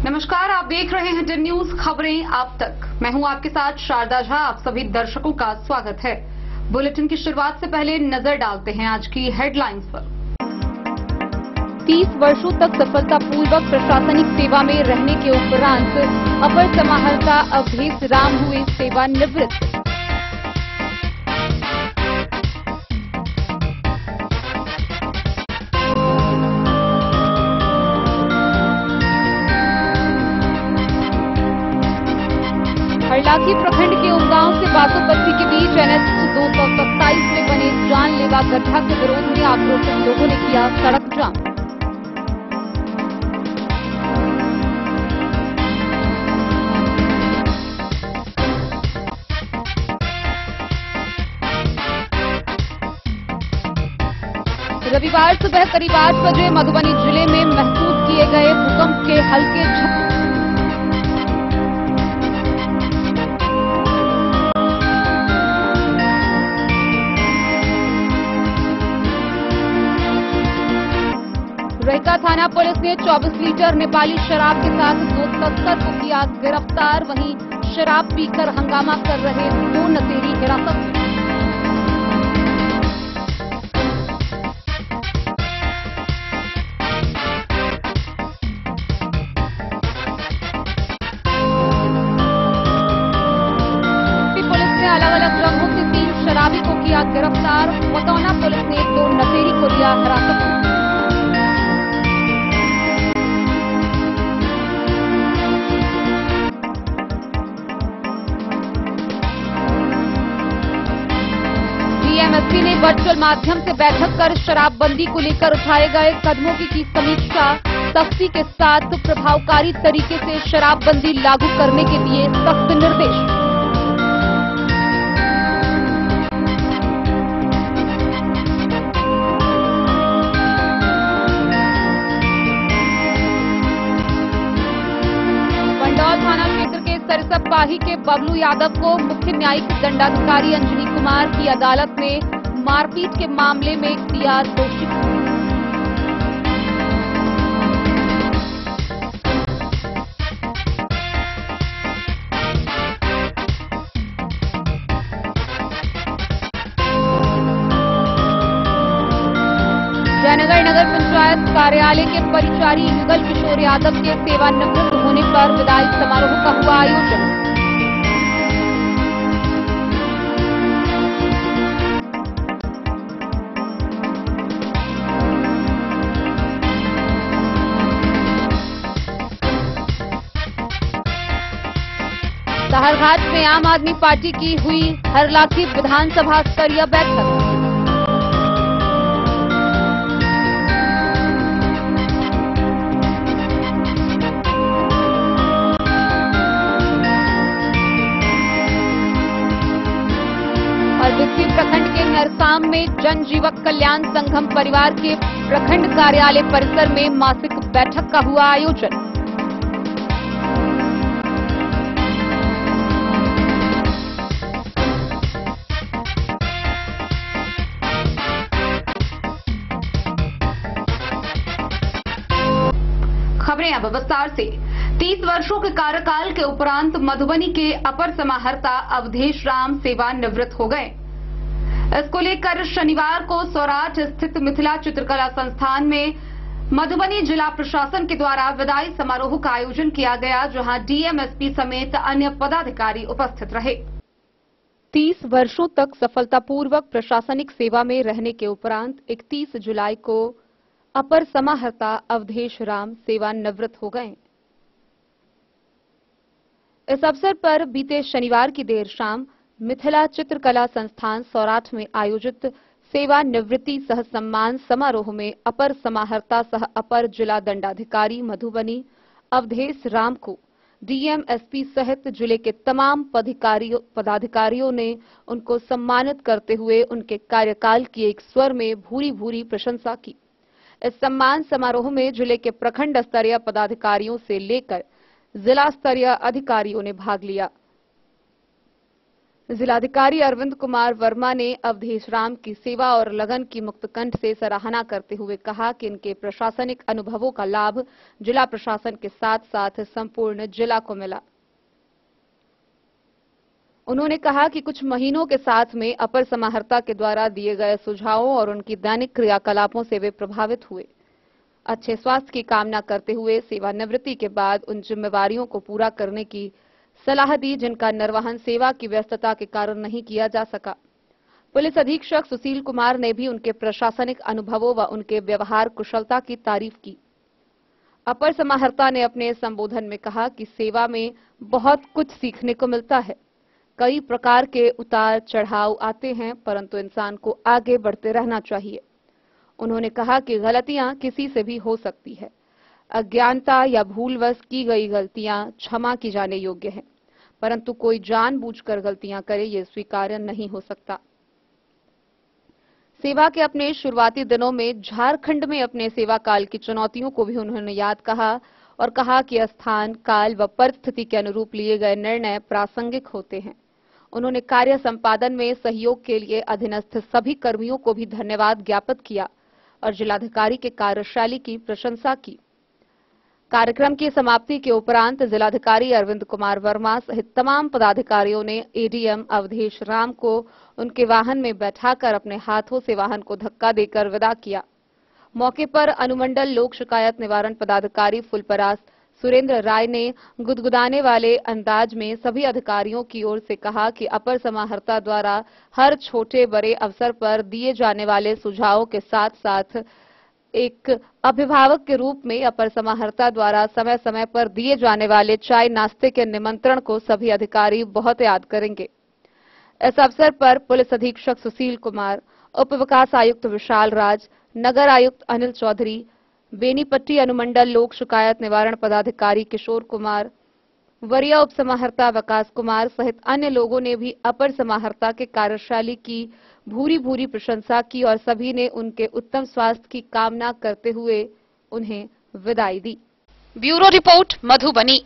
नमस्कार, आप देख रहे हैं 10 न्यूज खबरें आप तक। मैं हूं आपके साथ शारदा झा। आप सभी दर्शकों का स्वागत है। बुलेटिन की शुरुआत से पहले नजर डालते हैं आज की हेडलाइंस पर। 30 वर्षों तक सफलतापूर्वक प्रशासनिक सेवा में रहने के उपरांत अपर समाहर्ता अवधेश राम हुए सेवानिवृत्त। हरलाखी प्रखंड के उमगांव से बासोपट्टी के बीच NH 227 में बने जानलेवा गड्ढा के विरोध में आक्रोशित लोगों ने किया सड़क जाम। रविवार सुबह करीब 8 बजे मधुबनी जिले में महसूस किए गए भूकंप के हल्के झटके। रहिका थाना पुलिस ने 24 लीटर नेपाली शराब के साथ 2 तस्कर को किया गिरफ्तार। वहीं शराब पीकर हंगामा कर रहे 2 नशेड़ी हिरासत में। पुलिस ने अलग अलग रंगों से 3 शराबी को किया गिरफ्तार। मतौना पुलिस ने 2 नशेड़ी को लिया हिरासत में। DMSP ने वर्चुअल माध्यम से बैठक कर शराबबंदी को लेकर उठाए गए कदमों की समीक्षा। सख्ती के साथ प्रभावकारी तरीके से शराबबंदी लागू करने के दिए सख्त निर्देश। मंडौल थाना क्षेत्र के सरसपाही के बबलू यादव को मुख्य न्यायिक दंडाधिकारी अंजनी कुमार की अदालत में मारपीट के मामले में दिया दोषी। जयनगर नगर पंचायत कार्यालय के परिचारी युगल किशोर यादव के सेवानिवृत्त होने पर विदाई समारोह का हुआ आयोजन। साहरघाट में आम आदमी पार्टी की हुई हरलाखी विधानसभा स्तरीय बैठक। और विस्फी प्रखंड के नरसाम में जन जीवक कल्याण संगम परिवार के प्रखंड कार्यालय परिसर में मासिक बैठक का हुआ आयोजन। खबरें अब विस्तार से। 30 वर्षों के कार्यकाल के उपरांत मधुबनी के अपर समाहर्ता अवधेश राम सेवानिवृत्त हो गए। इसको लेकर शनिवार को सौराठ स्थित मिथिला चित्रकला संस्थान में मधुबनी जिला प्रशासन के द्वारा विदाई समारोह का आयोजन किया गया, जहां DMSP समेत अन्य पदाधिकारी उपस्थित रहे। 30 वर्षों तक सफलतापूर्वक प्रशासनिक सेवा में रहने के उपरांत 31 जुलाई को अपर समाहर्ता अवधेश राम सेवानिवृत्त हो गए। इस अवसर पर बीते शनिवार की देर शाम मिथिला चित्रकला संस्थान सौराठ में आयोजित सेवानिवृत्ति सह सम्मान समारोह में अपर समाहर्ता सह अपर जिला दंडाधिकारी मधुबनी अवधेश राम को DMSP सहित जिले के तमाम पदाधिकारियों ने उनको सम्मानित करते हुए उनके कार्यकाल की एक स्वर में भूरी भूरी प्रशंसा की। इस सम्मान समारोह में जिले के प्रखंड स्तरीय पदाधिकारियों से लेकर जिला स्तरीय अधिकारियों ने भाग लिया। जिलाधिकारी अरविंद कुमार वर्मा ने अवधेश राम की सेवा और लगन की मुक्तकंठ से सराहना करते हुए कहा कि इनके प्रशासनिक अनुभवों का लाभ जिला प्रशासन के साथ साथ संपूर्ण जिला को मिला। उन्होंने कहा कि कुछ महीनों के साथ में अपर समाहर्ता के द्वारा दिए गए सुझावों और उनकी दैनिक क्रियाकलापों से वे प्रभावित हुए। अच्छे स्वास्थ्य की कामना करते हुए सेवानिवृत्ति के बाद उन जिम्मेवारियों को पूरा करने की सलाह दी जिनका निर्वहन सेवा की व्यस्तता के कारण नहीं किया जा सका। पुलिस अधीक्षक सुशील कुमार ने भी उनके प्रशासनिक अनुभवों व उनके व्यवहार कुशलता की तारीफ की। अपर समाहर्ता ने अपने संबोधन में कहा कि सेवा में बहुत कुछ सीखने को मिलता है। कई प्रकार के उतार चढ़ाव आते हैं, परंतु इंसान को आगे बढ़ते रहना चाहिए। उन्होंने कहा कि गलतियां किसी से भी हो सकती है। अज्ञानता या भूलवश की गई गलतियां क्षमा की जाने योग्य हैं, परंतु कोई जानबूझकर गलतियां करे ये स्वीकार्य नहीं हो सकता। सेवा के अपने शुरुआती दिनों में झारखंड में अपने सेवा काल की चुनौतियों को भी उन्होंने याद कहा और कहा कि स्थान, काल व परिस्थिति के अनुरूप लिए गए निर्णय प्रासंगिक होते हैं। उन्होंने कार्य संपादन में सहयोग के लिए अधीनस्थ सभी कर्मियों को भी धन्यवाद ज्ञापित किया और जिलाधिकारी के कार्यशैली की प्रशंसा की। कार्यक्रम की समाप्ति के उपरांत जिलाधिकारी अरविंद कुमार वर्मा सहित तमाम पदाधिकारियों ने एडीएम अवधेश राम को उनके वाहन में बैठाकर अपने हाथों से वाहन को धक्का देकर विदा किया। मौके पर अनुमंडल लोक शिकायत निवारण पदाधिकारी फुलपरास सुरेंद्र राय ने गुदगुदाने वाले अंदाज में सभी अधिकारियों की ओर से कहा कि अपर समाहर्ता द्वारा हर छोटे बड़े अवसर पर दिए जाने वाले सुझावों के साथ साथ एक अभिभावक के रूप में अपर समाहर्ता द्वारा समय समय पर दिए जाने वाले चाय नाश्ते के निमंत्रण को सभी अधिकारी बहुत याद करेंगे। इस अवसर पर पुलिस अधीक्षक सुशील कुमार, उप विकास आयुक्त विशाल राज, नगर आयुक्त अनिल चौधरी, बेनीपट्टी अनुमंडल लोक शिकायत निवारण पदाधिकारी किशोर कुमार, वरीय उप समाहर्ता विकास कुमार सहित अन्य लोगों ने भी अपर समाहर्ता के कार्यशैली की भूरी भूरी प्रशंसा की और सभी ने उनके उत्तम स्वास्थ्य की कामना करते हुए उन्हें विदाई दी। Bureau report Madhubani.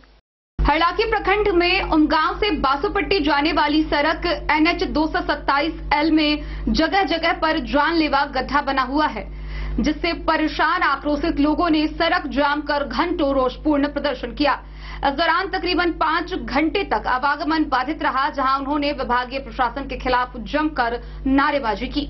हरलाखी प्रखंड में उमगांव से बासोपट्टी जाने वाली सड़क NH 227L में जगह जगह पर जानलेवा गड्ढा बना हुआ है, जिससे परेशान आक्रोशित लोगों ने सड़क जाम कर घंटों रोषपूर्ण प्रदर्शन किया। इस दौरान तकरीबन 5 घंटे तक आवागमन बाधित रहा, जहां उन्होंने विभागीय प्रशासन के खिलाफ जमकर नारेबाजी की।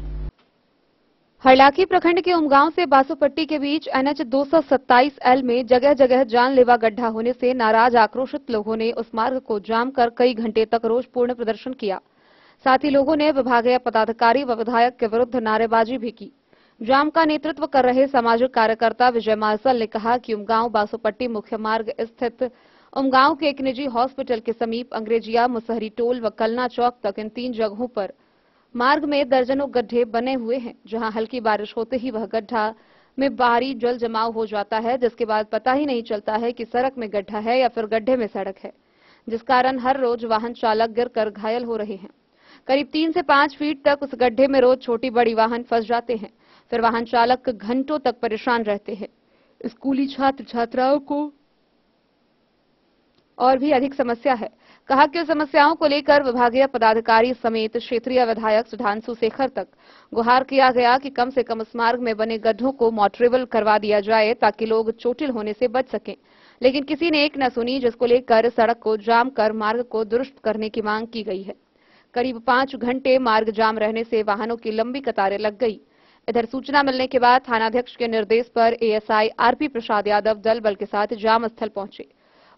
हरलाखी प्रखंड के उमगांव से बासोपट्टी के बीच NH 227L में जगह जगह जानलेवा गड्ढा होने से नाराज आक्रोशित लोगों ने उस मार्ग को जाम कर कई घंटे तक रोषपूर्ण प्रदर्शन किया। साथ ही लोगों ने विभागीय पदाधिकारी व विधायक के विरुद्ध नारेबाजी भी की। जाम का नेतृत्व कर रहे सामाजिक कार्यकर्ता विजय मार्शल ने कहा कि उमगांव बासोपट्टी मुख्य मार्ग स्थित उमगांव के एक निजी हॉस्पिटल के समीप अंग्रेजिया, मुसहरी टोल व कलना चौक तक इन 3 जगहों पर मार्ग में दर्जनों गड्ढे बने हुए हैं, जहां हल्की बारिश होते ही वह गड्ढा में भारी जल जमाव हो जाता है, जिसके बाद पता ही नहीं चलता है कि सड़क में गड्ढा है या फिर गड्ढे में सड़क है, जिस कारण हर रोज वाहन चालक गिरकर घायल हो रहे हैं। करीब 3 से 5 फीट तक उस गड्ढे में रोज छोटी बड़ी वाहन फंस जाते हैं, फिर वाहन चालक घंटों तक परेशान रहते हैं। स्कूली छात्र छात्राओं को और भी अधिक समस्या है। कहा कि समस्याओं को लेकर विभागीय पदाधिकारी समेत क्षेत्रीय विधायक सुधांशु शेखर तक गुहार किया गया कि कम से कम इस मार्ग में बने गड्ढों को मॉटरेबल करवा दिया जाए ताकि लोग चोटिल होने से बच सकें, लेकिन किसी ने एक न सुनी, जिसको लेकर सड़क को जाम कर मार्ग को दुरुस्त करने की मांग की गई है। करीब 5 घंटे मार्ग जाम रहने से वाहनों की लंबी कतारें लग गई। इधर सूचना मिलने के बाद थानाध्यक्ष के निर्देश पर ASI RP प्रसाद यादव दल बल के साथ जाम स्थल पहुंचे।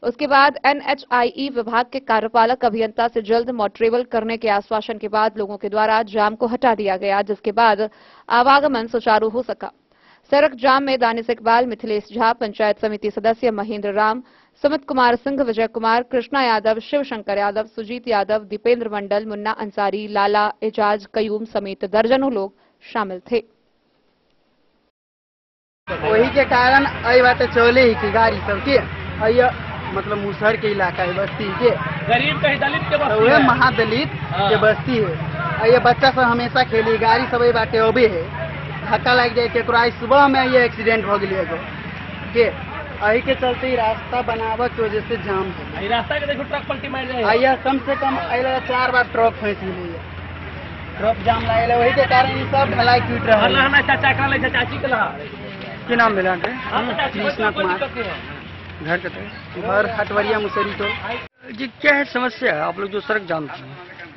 उसके बाद NHIE विभाग के कार्यपालक अभियंता से जल्द मॉटरेबल करने के आश्वासन के बाद लोगों के द्वारा जाम को हटा दिया गया, जिसके बाद आवागमन सुचारू हो सका। सड़क जाम में दानिश इकबाल, मिथिलेश झा, पंचायत समिति सदस्य महेंद्र राम, सुमित कुमार सिंह, विजय कुमार, कृष्णा यादव, शिव शंकर यादव, सुजीत यादव, दीपेंद्र मंडल, मुन्ना अंसारी, लाला, एजाज कयूम समेत दर्जनों लोग शामिल थे। वही के कारण आई बात चले ही की गाड़ी सबके मतलब मुसहर के इलाका है, बस्ती के गरीब कहीं दलित के बस्ती है, महादलित के बस्ती है। ये बच्चा सब हमेशा खेली गाड़ी सब बाटे अबे है, धक्का लग जाए केकरो। आज सुबह में ये एक्सीडेंट हो गई के यही के चलते ही रास्ता बनावत की वजह से जाम है। रास्ता के देखो ट्रक पलटी मार जाए आइया कम से कम अला 4 बार ट्रक फंस गई है, ट्रक जाम लागल वही के कारण ये सब ढलाई टूट रहा है। हमें चाचा करा ले चाची के ला की नाम मिला के कृष्णा कुमार घर के घर हटवरिया मुसरी तो जी क्या है समस्या है आप लोग जो सड़क जाम की?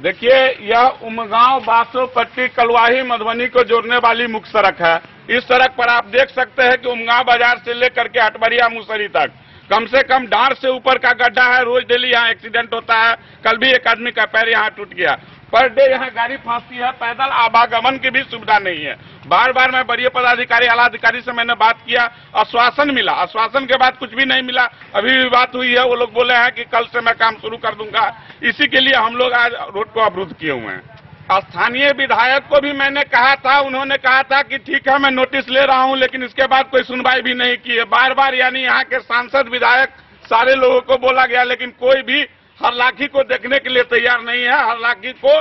देखिए, यह उमगांव बासोपट्टी कलवाही मधुबनी को जोड़ने वाली मुख्य सड़क है। इस सड़क पर आप देख सकते हैं कि उमगांव बाजार से लेकर के हटवरिया मुसरी तक कम से कम डांड से ऊपर का गड्ढा है। रोज डेली यहाँ एक्सीडेंट होता है। कल भी एक आदमी का पैर यहाँ टूट गया। पर डे यहाँ गाड़ी फंसती है। पैदल आवागमन की भी सुविधा नहीं है। बार बार मैं वरीय पदाधिकारी आला अधिकारी से मैंने बात किया, आश्वासन मिला, आश्वासन के बाद कुछ भी नहीं मिला। अभी भी बात हुई है, वो लोग बोले हैं कि कल से मैं काम शुरू कर दूंगा। इसी के लिए हम लोग आज रोड को अवरुद्ध किए हुए हैं। स्थानीय विधायक को भी मैंने कहा था, उन्होंने कहा था कि ठीक है मैं नोटिस ले रहा हूं, लेकिन इसके बाद कोई सुनवाई भी नहीं की है। बार बार यानी यहाँ के सांसद विधायक सारे लोगों को बोला गया, लेकिन कोई भी हरलाखी को देखने के लिए तैयार नहीं है। हरलाखी को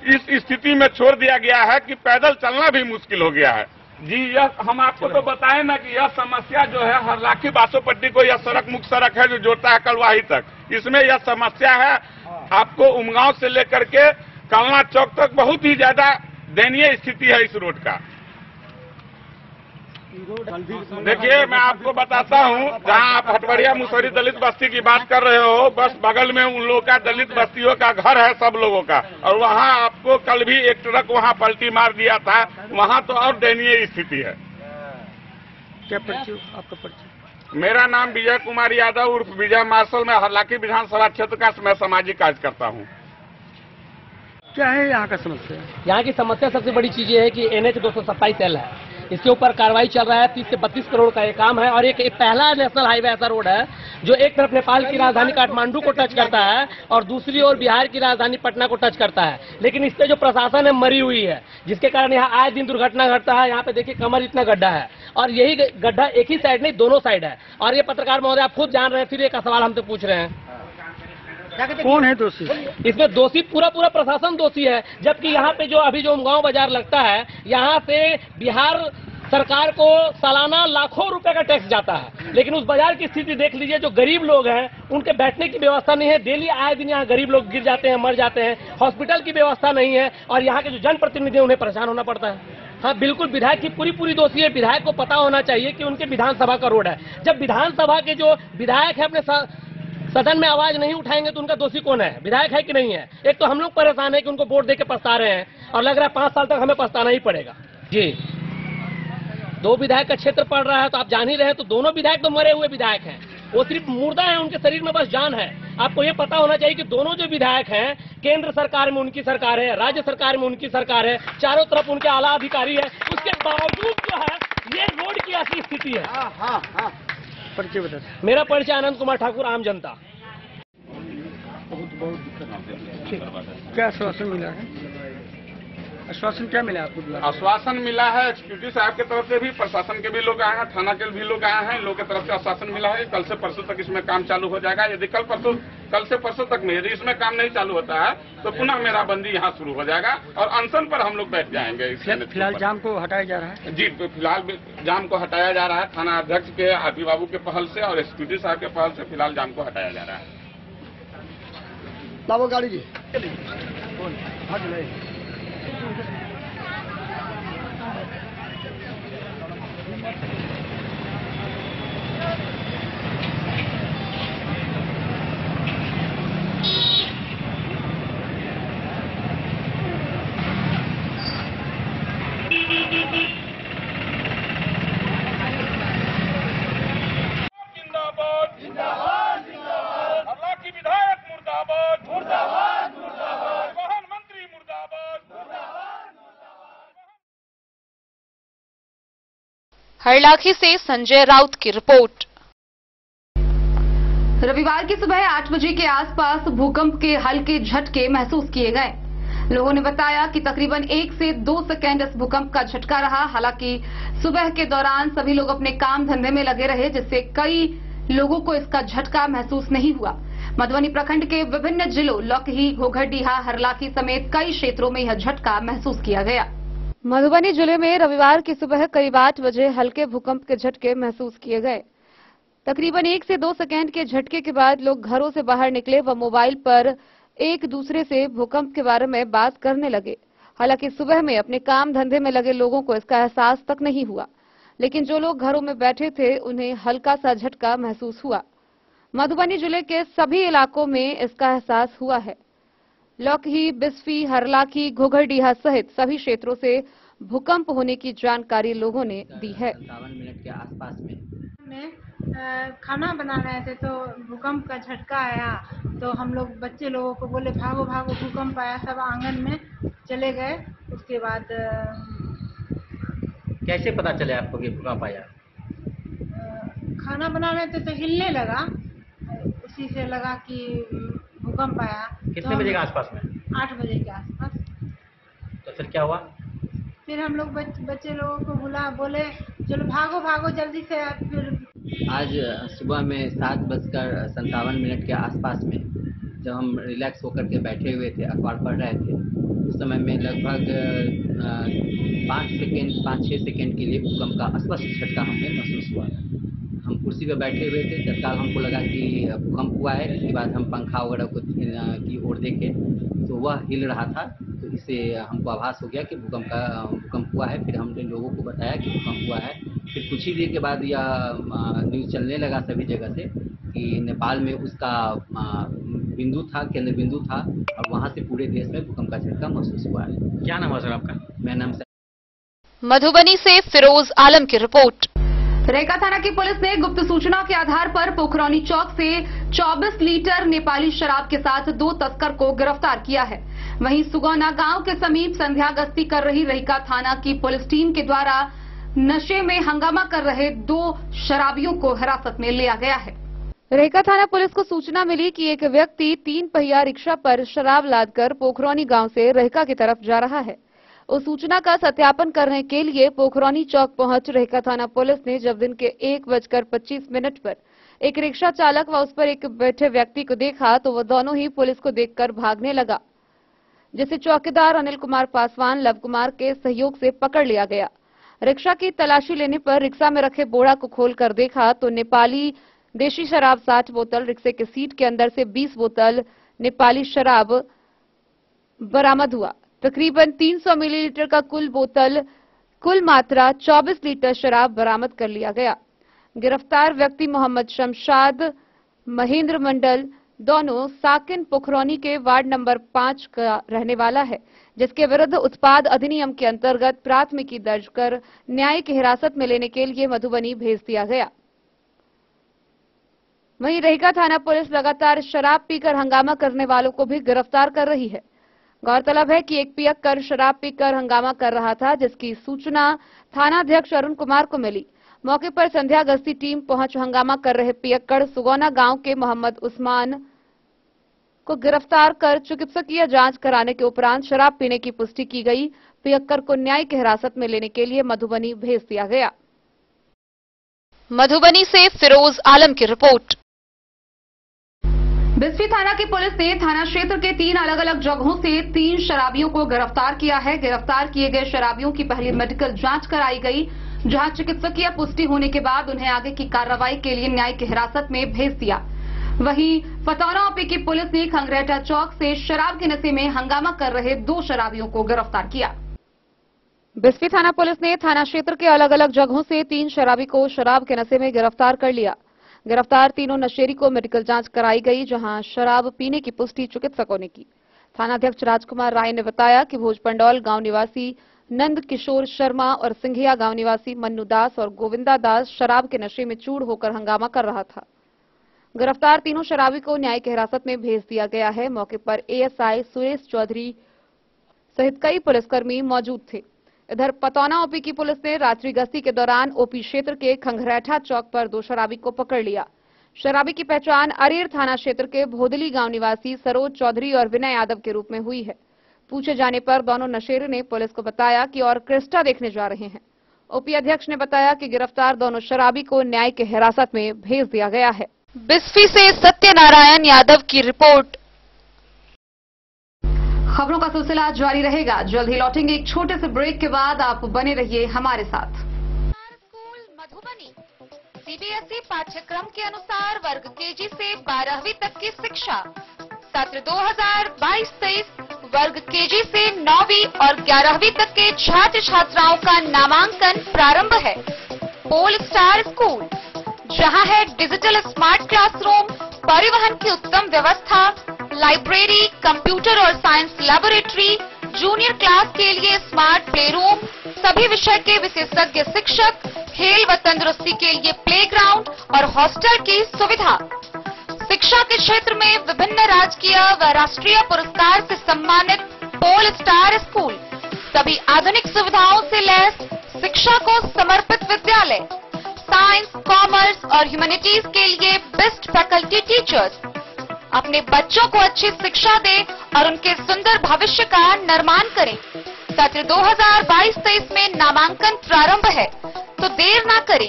इस स्थिति में छोड़ दिया गया है कि पैदल चलना भी मुश्किल हो गया है। जी, यह हम आपको तो बताएं ना कि यह समस्या जो है हरलाखी बासोपट्टी को, यह सड़क मुख्य सड़क है जो जोड़ता है कलवाही तक। इसमें यह समस्या है, आपको उमगांव से लेकर के कलना चौक तक बहुत ही ज्यादा दयनीय स्थिति है इस रोड का। देखिए, मैं आपको बताता हूं, जहां आप हटवरिया मुसरी दलित बस्ती की बात कर रहे हो, बस बगल में उन लोगों का दलित बस्तियों का घर है, सब लोगों का। और वहां आपको कल भी एक ट्रक वहां पलटी मार दिया था। वहां तो और दयनीय स्थिति है। क्या परिचय आपका? परिचय मेरा नाम विजय कुमार यादव उर्फ विजय मार्शल। मैं हरलाखी विधानसभा क्षेत्र का मैं सामाजिक कार्यकर्ता हूँ। क्या है यहाँ का समस्या? यहाँ की समस्या सबसे बड़ी चीज ये है कि NH 227 L है, इसके ऊपर कार्रवाई चल रहा है। 30 से 32 करोड़ का ये काम है। और एक पहला नेशनल हाईवे ऐसा रोड है जो एक तरफ नेपाल की राजधानी काठमांडू को टच करता है और दूसरी ओर बिहार की राजधानी पटना को टच करता है। लेकिन इस पे जो प्रशासन है मरी हुई है, जिसके कारण यहाँ आए दिन दुर्घटना घटता है। यहाँ पे देखिए कमर इतना गड्ढा है, और यही गड्ढा एक ही साइड नहीं, दोनों साइड है। और ये पत्रकार महोदय आप खुद जान रहे हैं, फिर एक सवाल हमसे पूछ रहे हैं, कौन है दोषी? इसमें दोषी पूरा प्रशासन दोषी है। जबकि यहाँ पे जो अभी जो उमगांव बाजार लगता है, यहाँ से बिहार सरकार को सालाना लाखों रुपए का टैक्स जाता है। लेकिन उस बाजार की स्थिति देख लीजिए, जो गरीब लोग हैं उनके बैठने की व्यवस्था नहीं है। डेली आए दिन यहाँ गरीब लोग गिर जाते हैं, मर जाते हैं। हॉस्पिटल की व्यवस्था नहीं है, और यहाँ के जो जनप्रतिनिधि उन्हें परेशान होना पड़ता है। हाँ बिल्कुल, विधायक की पूरी दोषी है। विधायक को पता होना चाहिए कि उनके विधानसभा का रोड है। जब विधानसभा के जो विधायक है अपने सदन में आवाज नहीं उठाएंगे तो उनका दोषी कौन है? विधायक है कि नहीं है? एक तो हम लोग परेशान है कि उनको वोट देके पछता रहे हैं, और लग रहा है 5 साल तक हमें पछताना ही पड़ेगा। जी, 2 विधायक का क्षेत्र पड़ रहा है, तो आप जान ही रहे हैं। तो दोनों विधायक तो मरे हुए विधायक हैं, वो सिर्फ मुर्दा है, उनके शरीर में बस जान है। आपको ये पता होना चाहिए कि दोनों जो विधायक हैं, केंद्र सरकार में उनकी सरकार है, राज्य सरकार में उनकी सरकार है, चारों तरफ उनके आला अधिकारी है। उसके बावजूद जो है ये रोड की ऐसी स्थिति है। परिचय बता। मेरा परिचय आनंद कुमार ठाकुर, आम जनता। क्या आश्वासन मिला है? आश्वासन क्या मिला आपको? आश्वासन मिला है एसपी साहब की तरफ से भी, प्रशासन के भी लोग आए हैं, थाना के भी लोग आए हैं। लोगों की तरफ से आश्वासन मिला है कल से परसों तक इसमें काम चालू हो जाएगा। यदि कल से परसों तक में यदि इसमें काम नहीं चालू होता है तो पुनः मेरा बंदी यहाँ शुरू हो जाएगा और अनशन पर हम लोग बैठ जाएंगे। फिलहाल जाम को हटाया जा रहा है? जी, फिलहाल जाम को हटाया जा रहा है। थाना अध्यक्ष के आरपी बाबू के पहल से और एसपी साहब के पहल से फिलहाल जाम को हटाया जा रहा है। लाओ गाड़ी जी। हरलाखी से संजय राउत की रिपोर्ट। रविवार की सुबह 8 बजे के आसपास भूकंप के हल्के झटके महसूस किए गए। लोगों ने बताया कि तकरीबन 1 से 2 सेकंड इस भूकंप का झटका रहा। हालांकि सुबह के दौरान सभी लोग अपने काम धंधे में लगे रहे, जिससे कई लोगों को इसका झटका महसूस नहीं हुआ। मधुबनी प्रखंड के विभिन्न जिलों लौकही, घोघरडीहा, हरलाखी समेत कई क्षेत्रों में यह झटका महसूस किया गया। मधुबनी जिले में रविवार की सुबह करीब 8 बजे हल्के भूकंप के झटके महसूस किए गए। तकरीबन 1 से 2 सेकंड के झटके के बाद लोग घरों से बाहर निकले व मोबाइल पर एक दूसरे से भूकंप के बारे में बात करने लगे। हालांकि सुबह में अपने काम धंधे में लगे लोगों को इसका एहसास तक नहीं हुआ, लेकिन जो लोग घरों में बैठे थे उन्हें हल्का सा झटका महसूस हुआ। मधुबनी जिले के सभी इलाकों में इसका एहसास हुआ है। लौकही, बिस्फी, हरलाखी, घोघरडीहा सहित सभी क्षेत्रों से भूकंप होने की जानकारी लोगों ने दी है। 57 मिनट के आसपास में खाना बना रहे थे तो भूकंप का झटका आया, तो हम लोग बच्चे लोगों को बोले भागो भागो भूकंप आया, सब आंगन में चले गए। उसके बाद कैसे पता चले आपको कि भूकंप आया? खाना बना रहे थे तो हिलने लगा, उसी से लगा कि भूकंप आया। कितने बजे के आसपास में? 8 बजे के आसपास। तो फिर क्या हुआ? फिर हम लोग बच्चे लोगों को बोले चलो भागो भागो जल्दी से। फिर आज सुबह में 7:57 के आसपास में जब हम रिलैक्स होकर के बैठे हुए थे, अखबार पढ़ रहे थे, उस समय में लगभग 5-6 सेकेंड के लिए भूकंप का स्पष्ट झटका हमें महसूस हुआ। हम कुर्सी पर बैठे हुए थे, तत्काल हमको लगा कि भूकंप हुआ है। इसके बाद हम पंखा वगैरह की ओर देखे तो वह हिल रहा था, तो इससे हमको आभास हो गया कि भूकंप हुआ है। फिर हमने लोगों को बताया कि भूकंप हुआ है। फिर कुछ ही देर के बाद यह न्यूज़ चलने लगा सभी जगह से कि नेपाल में उसका बिंदु था, केंद्र बिंदु था, और वहाँ से पूरे देश में भूकंप का झटका महसूस हुआ है। क्या नाम है सर आपका? मेरा नाम मधुबनी से फिरोज आलम की रिपोर्ट। रेका थाना की पुलिस ने गुप्त सूचना के आधार पर पोखरौनी चौक से 24 लीटर नेपाली शराब के साथ 2 तस्कर को गिरफ्तार किया है। वहीं सुगौना गांव के समीप संध्या गश्ती कर रही रेका थाना की पुलिस टीम के द्वारा नशे में हंगामा कर रहे 2 शराबियों को हिरासत में लिया गया है। रेका थाना पुलिस को सूचना मिली कि एक व्यक्ति 3 पहिया रिक्शा पर शराब लादकर पोखरौनी गांव से रेका की तरफ जा रहा है। उस सूचना का सत्यापन करने के लिए पोखरौनी चौक पहुंच रेका थाना पुलिस ने जब दिन के 1:25 पर एक रिक्शा चालक व उस पर एक बैठे व्यक्ति को देखा तो वह दोनों ही पुलिस को देखकर भागने लगा, जिसे चौकीदार अनिल कुमार पासवान लव कुमार के सहयोग से पकड़ लिया गया। रिक्शा की तलाशी लेने पर रिक्शा में रखे बोरा को खोलकर देखा तो नेपाली देशी शराब 60 बोतल, रिक्शे के सीट के अंदर से 20 बोतल नेपाली शराब बरामद हुआ। तकरीबन 300 मिलीलीटर का कुल मात्रा 24 लीटर शराब बरामद कर लिया गया। गिरफ्तार व्यक्ति मोहम्मद शमशाद महेंद्र मंडल दोनों साकिन पोखरौनी के वार्ड नंबर 5 का रहने वाला है, जिसके विरुद्ध उत्पाद अधिनियम के अंतर्गत प्राथमिकी दर्ज कर न्यायिक हिरासत में लेने के लिए मधुबनी भेज दिया गया। वहीं रेका थाना पुलिस लगातार शराब पीकर हंगामा करने वालों को भी गिरफ्तार कर रही है। गौरतलब है कि एक पियक्कर शराब पीकर हंगामा कर रहा था, जिसकी सूचना थानाध्यक्ष अरुण कुमार को मिली। मौके पर संध्या गश्ती टीम पहुंच हंगामा कर रहे पियक्कर सुगौना गांव के मोहम्मद उस्मान को गिरफ्तार कर चिकित्सकीय जांच कराने के उपरांत शराब पीने की पुष्टि की गई। पियक्कर को न्यायिक हिरासत में लेने के लिए मधुबनी भेज दिया गया। मधुबनी से फिरोज आलम की रिपोर्ट। बिस्फी थाना की पुलिस ने थाना क्षेत्र के 3 अलग अलग जगहों से 3 शराबियों को गिरफ्तार किया है। गिरफ्तार किए गए शराबियों की पहले मेडिकल जांच कराई गई, जहां चिकित्सकीय पुष्टि होने के बाद उन्हें आगे की कार्रवाई के लिए न्यायिक हिरासत में भेज दिया। वहीं पतौरा ओपी की पुलिस ने खंगरेटा चौक से शराब के नशे में हंगामा कर रहे 2 शराबियों को गिरफ्तार किया। बिस्फी थाना पुलिस ने थाना क्षेत्र के अलग अलग जगहों से 3 शराबी को शराब के नशे में गिरफ्तार कर लिया। गिरफ्तार तीनों नशेरी को मेडिकल जांच कराई गई, जहां शराब पीने की पुष्टि चिकित्सकों ने की। थानाध्यक्ष राजकुमार राय ने बताया कि भोजपंडौल गांव निवासी नंद किशोर शर्मा और सिंघिया गांव निवासी मन्नू दास और गोविंदा दास शराब के नशे में चूर होकर हंगामा कर रहा था। गिरफ्तार तीनों शराबी को न्यायिक हिरासत में भेज दिया गया है। मौके पर एएसआई सुरेश चौधरी सहित कई पुलिसकर्मी मौजूद थे। इधर पतौना ओपी की पुलिस ने रात्रि गश्ती के दौरान ओपी क्षेत्र के खंगरेठा चौक पर 2 शराबी को पकड़ लिया। शराबी की पहचान अरेर थाना क्षेत्र के भोदली गांव निवासी सरोज चौधरी और विनय यादव के रूप में हुई है। पूछे जाने पर दोनों नशेरे ने पुलिस को बताया कि ऑर्केस्ट्रा देखने जा रहे हैं। ओपी अध्यक्ष ने बताया कि गिरफ्तार दोनों शराबी को न्यायिक हिरासत में भेज दिया गया है। बिस्फी से सत्यनारायण यादव की रिपोर्ट। खबरों का सिलसिला जारी रहेगा। जल्द ही लौटेंगे एक छोटे से ब्रेक के बाद। आप बने रहिए हमारे साथ। स्कूल मधुबनी सीबीएसई पाठ्यक्रम के अनुसार वर्ग केजी से 12वीं तक की शिक्षा। सत्र 2022-23 वर्ग केजी से 9वीं और 11वीं तक के छात्र छात्राओं का नामांकन प्रारंभ है। पोल स्टार स्कूल, जहां है डिजिटल स्मार्ट क्लासरूम, परिवहन की उत्तम व्यवस्था, लाइब्रेरी, कंप्यूटर और साइंस लैबोरेटरी, जूनियर क्लास के लिए स्मार्ट प्ले रूम, सभी विषय के विशेषज्ञ शिक्षक, खेल व तंदुरुस्ती के लिए प्लेग्राउंड और हॉस्टल की सुविधा। शिक्षा के क्षेत्र में विभिन्न राजकीय व राष्ट्रीय पुरस्कार से सम्मानित पोल स्टार स्कूल, सभी आधुनिक सुविधाओं से लैस शिक्षा को समर्पित विद्यालय, साइंस, कॉमर्स और ह्यूमैनिटीज के लिए बेस्ट फैकल्टी टीचर्स। अपने बच्चों को अच्छी शिक्षा दें और उनके सुंदर भविष्य का निर्माण करें। सत्र 2022-23 में नामांकन प्रारंभ है, तो देर ना करें।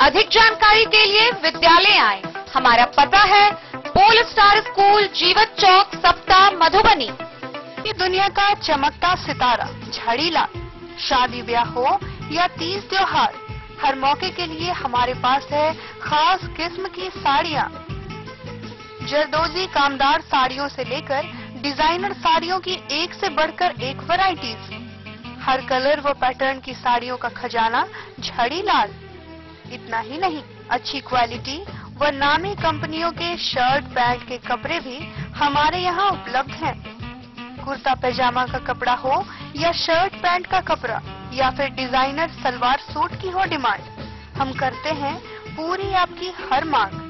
अधिक जानकारी के लिए विद्यालय आएं। हमारा पता है पोल स्टार स्कूल, जीवत चौक, सप्ताह, मधुबनी। ये दुनिया का चमकता सितारा झड़ीलाल। शादी ब्याह हो या तीज त्योहार, हर मौके के लिए हमारे पास है खास किस्म की साड़ियाँ। जरदोजी कामदार साड़ियों से लेकर डिजाइनर साड़ियों की एक से बढ़कर एक वैरायटीज। हर कलर व पैटर्न की साड़ियों का खजाना झड़ीलाल। इतना ही नहीं, अच्छी क्वालिटी व नामी कंपनियों के शर्ट पैंट के कपड़े भी हमारे यहाँ उपलब्ध हैं। कुर्ता पैजामा का कपड़ा हो या शर्ट पैंट का कपड़ा या फिर डिजाइनर सलवार सूट की हो डिमांड, हम करते हैं पूरी आपकी हर मांग।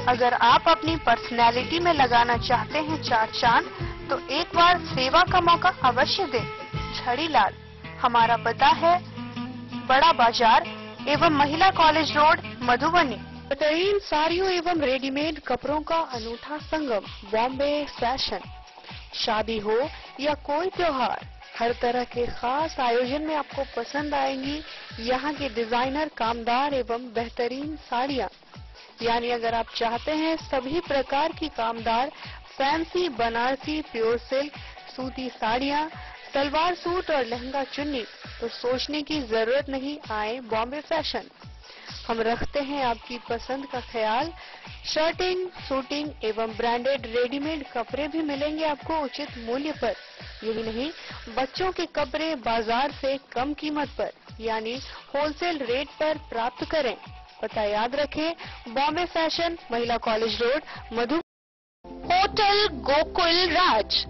अगर आप अपनी पर्सनैलिटी में लगाना चाहते हैं चार चांद, तो एक बार सेवा का मौका अवश्य दें। झड़ीलाल, हमारा पता है बड़ा बाजार एवं महिला कॉलेज रोड, मधुबनी। बेहतरीन साड़ियों एवं रेडीमेड कपड़ों का अनूठा संगम, बॉम्बे फैशन। शादी हो या कोई त्योहार, हर तरह के खास आयोजन में आपको पसंद आएंगी यहाँ के डिजाइनर, कामदार एवं बेहतरीन साड़ियाँ। यानी अगर आप चाहते हैं सभी प्रकार की कामदार, फैंसी, बनारसी, प्योर सिल्क, सूती साड़ियाँ, सलवार सूट और लहंगा चुन्नी, तो सोचने की जरूरत नहीं, आए बॉम्बे फैशन। हम रखते हैं आपकी पसंद का ख्याल। शर्टिंग, सूटिंग एवं ब्रांडेड रेडीमेड कपड़े भी मिलेंगे आपको उचित मूल्य पर। यही नहीं, बच्चों के कपड़े बाजार से कम कीमत पर यानी होलसेल रेट पर प्राप्त करें। पता याद रखें, बॉम्बे फैशन, महिला college road, Madhubani. Hotel Gokul Raj.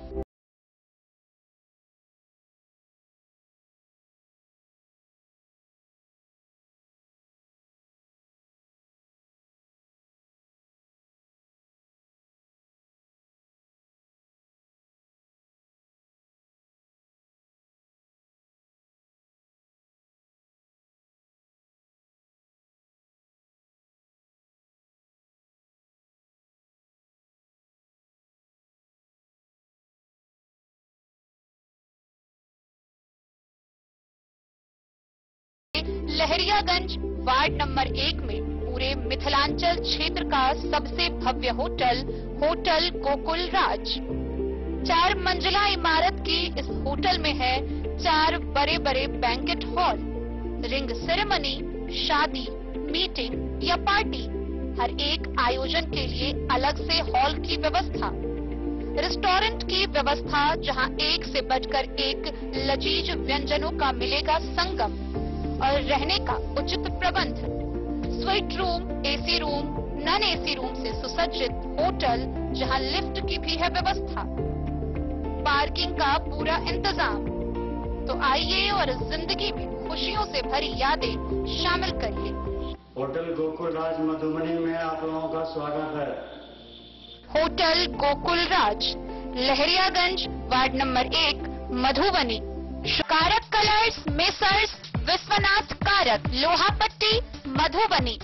Lahariyaganj ward number 1 में पूरे मिथिलांचल क्षेत्र का सबसे भव्य होटल, होटल गोकुल राज। 4 मंजिला इमारत की इस होटल में है 4 बड़े बड़े बैंकेट हॉल, रिंग सेरेमनी, शादी, मीटिंग या पार्टी, हर एक आयोजन के लिए अलग से हॉल की व्यवस्था, रेस्टोरेंट की व्यवस्था जहां एक से बढ़कर एक लजीज व्यंजनों का मिलेगा संगम, और रहने का उचित प्रबंध, suite room, AC room, non AC room से सुसज्जित होटल जहां लिफ्ट की भी है व्यवस्था, पार्किंग का पूरा इंतजाम। तो आइए और जिंदगी में खुशियों से भरी यादें शामिल करिए। होटल गोकुल राज मधुबनी में आप लोगों का स्वागत है। Hotel Gokul Raj, Lahariyaganj ward number 1, Madhubani. कारक कलर्स, मेसर्स विश्वनाथ कारक, लोहापट्टी, मधुबनी।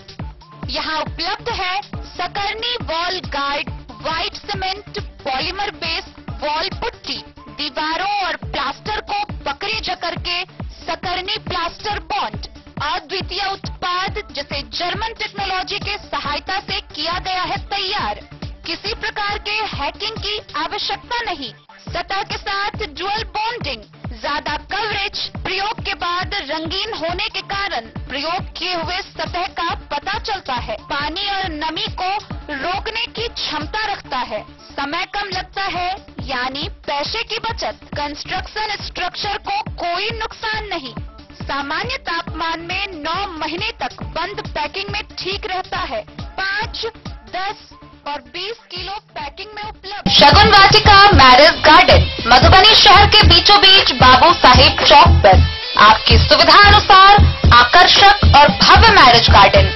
यहाँ उपलब्ध है सकरनी wall guard, white cement, polymer base wall putty, दीवारों और प्लास्टर को बकरी जकर के सकरनी प्लास्टर बॉन्ड, अद्वितीय उत्पाद जिसे जर्मन टेक्नोलॉजी के सहायता से किया गया है तैयार। किसी प्रकार के हैकिंग की आवश्यकता नहीं। सतह के साथ डुअल बॉन्डिंग, ज्यादा कवरेज, प्रयोग के बाद रंगीन होने के कारण प्रयोग किए हुए सतह का पता चलता है। पानी और नमी को रोकने की क्षमता रखता है। समय कम लगता है, यानी पैसे की बचत। कंस्ट्रक्शन स्ट्रक्चर को कोई नुकसान नहीं। सामान्य तापमान में 9 महीने तक बंद पैकिंग में ठीक रहता है। 5, 10 और 20 किलो पैकिंग में उपलब्ध। शगुन वाटिका मैरिज गार्डन मधुबनी शहर के बीचों बीच बाबू साहिब चौक पर आपकी सुविधा अनुसार आकर्षक और भव्य मैरिज गार्डन।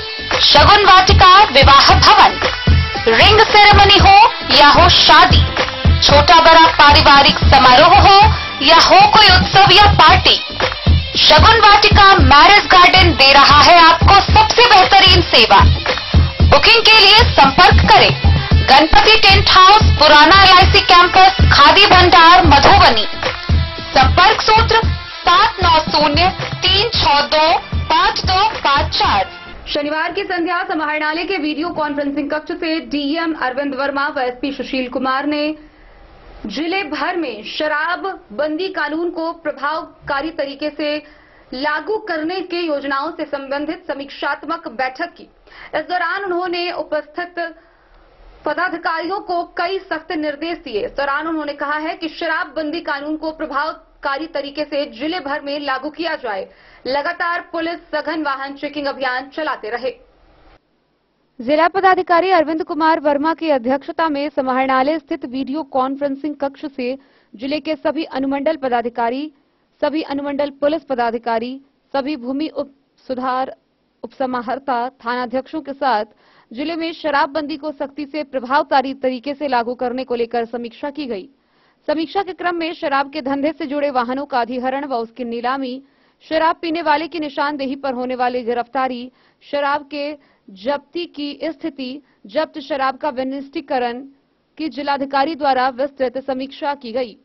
शगुन वाटिका विवाह भवन, रिंग सेरेमनी हो या हो शादी, छोटा बड़ा पारिवारिक समारोह हो या हो कोई उत्सव या पार्टी, शगुन वाटिका मैरिज गार्डन दे रहा है आपको सबसे बेहतरीन सेवा। बुकिंग के लिए संपर्क करें गणपति टेंट हाउस, पुराना LIC कैंपस, खादी भंडार, मधुबनी। संपर्क सूत्र 7903625254। शनिवार की संध्या समाहरणालय के वीडियो कॉन्फ्रेंसिंग कक्ष से डीएम अरविंद वर्मा व एसपी सुशील कुमार ने जिले भर में शराब बंदी कानून को प्रभावकारी तरीके से लागू करने के योजनाओं से संबंधित समीक्षात्मक बैठक की। इस दौरान उन्होंने उपस्थित पदाधिकारियों को कई सख्त निर्देश दिए। इस दौरान उन्होंने कहा है कि शराब बंदी कानून को प्रभावकारी तरीके से जिले भर में लागू किया जाए। लगातार पुलिस सघन वाहन चेकिंग अभियान चलाते रहे। जिला पदाधिकारी अरविंद कुमार वर्मा की अध्यक्षता में समाहरणालय स्थित वीडियो कॉन्फ्रेंसिंग कक्ष से जिले के सभी अनुमंडल पदाधिकारी, सभी अनुमंडल पुलिस पदाधिकारी, सभी भूमि उप सुधार उपसमाहर्ता, थानाध्यक्षों के साथ जिले में शराबबंदी को सख्ती से प्रभावकारी तरीके से लागू करने को लेकर समीक्षा की गई। समीक्षा के क्रम में शराब के धंधे से जुड़े वाहनों का अधिहरण व उसकी नीलामी, शराब पीने वाले की निशानदेही पर होने वाली गिरफ्तारी, शराब के जब्ती की स्थिति, जब्त शराब का विनिष्टीकरण की जिलाधिकारी द्वारा विस्तृत समीक्षा की गई।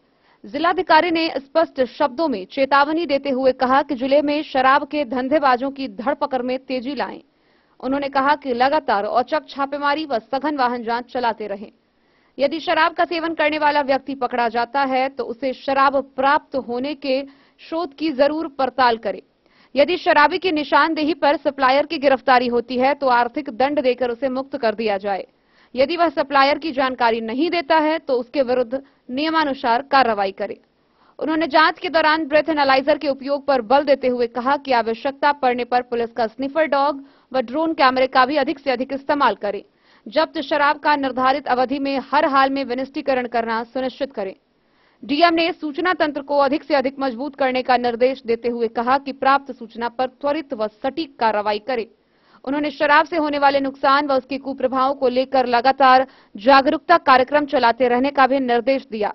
जिलाधिकारी ने स्पष्ट शब्दों में चेतावनी देते हुए कहा कि जिले में शराब के धंधेबाजों की धरपकड़ में तेजी लाएं। उन्होंने कहा कि लगातार औचक छापेमारी व सघन वाहन जांच चलाते रहें। यदि शराब का सेवन करने वाला व्यक्ति पकड़ा जाता है तो उसे शराब प्राप्त होने के शोध की जरूर पड़ताल करें। यदि शराबी की निशानदेही पर सप्लायर की गिरफ्तारी होती है तो आर्थिक दंड देकर उसे मुक्त कर दिया जाए। यदि वह सप्लायर की जानकारी नहीं देता है तो उसके विरुद्ध नियमानुसार कार्रवाई करे। उन्होंने जांच के दौरान ब्रेथ एनालाइजर के उपयोग पर बल देते हुए कहा कि आवश्यकता पड़ने पर पुलिस का स्निफर डॉग व ड्रोन कैमरे का भी अधिक से अधिक इस्तेमाल करें। जब्त शराब का निर्धारित अवधि में हर हाल में विनिष्टीकरण करना सुनिश्चित करें। डीएम ने सूचना तंत्र को अधिक से अधिक मजबूत करने का निर्देश देते हुए कहा कि प्राप्त सूचना पर त्वरित व सटीक कार्रवाई करें। उन्होंने शराब से होने वाले नुकसान व उसके कुप्रभावों को लेकर लगातार जागरूकता कार्यक्रम चलाते रहने का भी निर्देश दिया।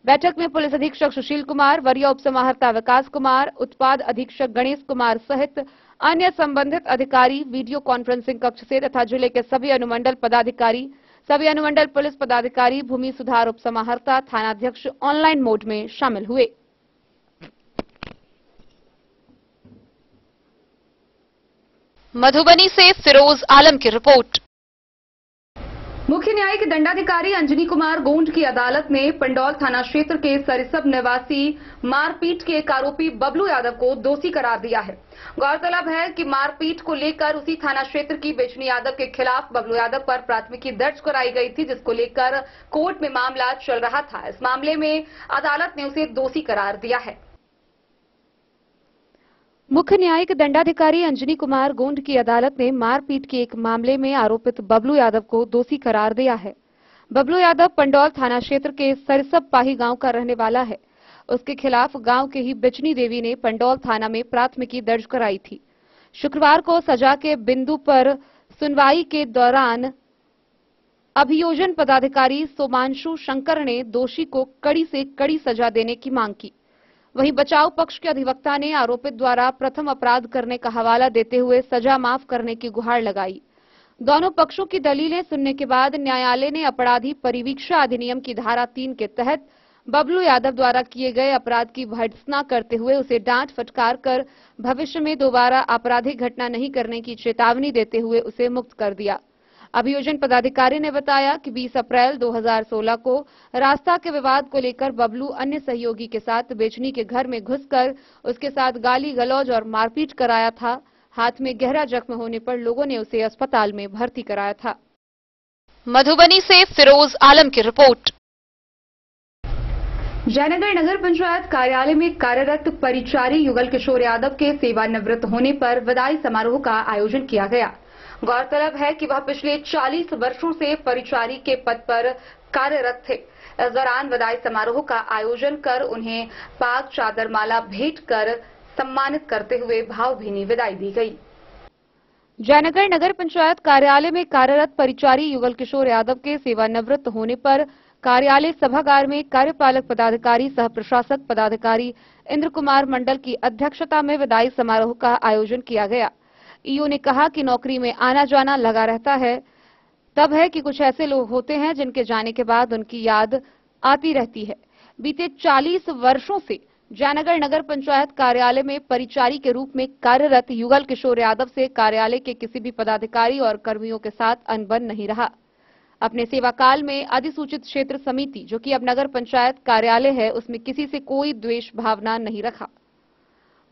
बैठक में पुलिस अधीक्षक सुशील कुमार, वरीय उपसमाहर्ता विकास कुमार, उत्पाद अधीक्षक गणेश कुमार सहित अन्य संबंधित अधिकारी वीडियो कॉन्फ्रेंसिंग कक्ष से तथा जिले के सभी अनुमंडल पदाधिकारी, सभी अनुमंडल पुलिस पदाधिकारी, भूमि सुधार उपसमाहर्ता, थानाध्यक्ष ऑनलाइन मोड में शामिल हुए। मधुबनी से फिरोज आलम की रिपोर्ट। मुख्य न्यायिक दंडाधिकारी अंजनी कुमार गोंड की अदालत ने पंडौल थाना क्षेत्र के सरिसब निवासी मारपीट के एक आरोपी बबलू यादव को दोषी करार दिया है। गौरतलब है कि मारपीट को लेकर उसी थाना क्षेत्र की बेचनी यादव के खिलाफ बबलू यादव पर प्राथमिकी दर्ज कराई गई थी, जिसको लेकर कोर्ट में मामला चल रहा था। इस मामले में अदालत ने उसे दोषी करार दिया है। मुख्य न्यायिक दंडाधिकारी अंजनी कुमार गोंड की अदालत ने मारपीट के एक मामले में आरोपित बबलू यादव को दोषी करार दिया है। बबलू यादव पंडौल थाना क्षेत्र के सरिसब पाही गांव का रहने वाला है। उसके खिलाफ गांव के ही बिचनी देवी ने पंडौल थाना में प्राथमिकी दर्ज कराई थी। शुक्रवार को सजा के बिंदु पर सुनवाई के दौरान अभियोजन पदाधिकारी सोमांशु शंकर ने दोषी को कड़ी से कड़ी सजा देने की मांग की। वहीं बचाव पक्ष के अधिवक्ता ने आरोपित द्वारा प्रथम अपराध करने का हवाला देते हुए सजा माफ करने की गुहार लगाई। दोनों पक्षों की दलीलें सुनने के बाद न्यायालय ने अपराधी परिवीक्षा अधिनियम की धारा 3 के तहत बबलू यादव द्वारा किए गए अपराध की भर्त्सना करते हुए उसे डांट फटकार कर भविष्य में दोबारा आपराधिक घटना नहीं करने की चेतावनी देते हुए उसे मुक्त कर दिया। अभियोजन पदाधिकारी ने बताया कि 20 अप्रैल 2016 को रास्ता के विवाद को लेकर बबलू अन्य सहयोगी के साथ बेचनी के घर में घुसकर उसके साथ गाली गलौज और मारपीट कराया था। हाथ में गहरा जख्म होने पर लोगों ने उसे अस्पताल में भर्ती कराया था। मधुबनी से फिरोज आलम की रिपोर्ट। जयनगर नगर पंचायत कार्यालय में कार्यरत परिचारी युगल किशोर यादव के सेवानिवृत्त होने पर विदाई समारोह का आयोजन किया गया। गौरतलब है कि वह पिछले 40 वर्षों से परिचारी के पद पर कार्यरत थे। इस दौरान विदाई समारोह का आयोजन कर उन्हें पाक चादर माला भेंट कर सम्मानित करते हुए भावभीनी विदाई दी गई। जयनगर नगर पंचायत कार्यालय में कार्यरत परिचारी युगल किशोर यादव के सेवानिवृत्त होने पर कार्यालय सभागार में कार्यपालक पदाधिकारी सह प्रशासक पदाधिकारी इंद्र कुमार मंडल की अध्यक्षता में विदाई समारोह का आयोजन किया गया। ईओ ने कहा कि नौकरी में आना जाना लगा रहता है, तब है कि कुछ ऐसे लोग होते हैं जिनके जाने के बाद उनकी याद आती रहती है। बीते 40 वर्षों से जयनगर नगर पंचायत कार्यालय में परिचारी के रूप में कार्यरत युगल किशोर यादव से कार्यालय के किसी भी पदाधिकारी और कर्मियों के साथ अनबन नहीं रहा। अपने सेवा काल में अधिसूचित क्षेत्र समिति, जो कि अब नगर पंचायत कार्यालय है, उसमें किसी से कोई द्वेष भावना नहीं रखा।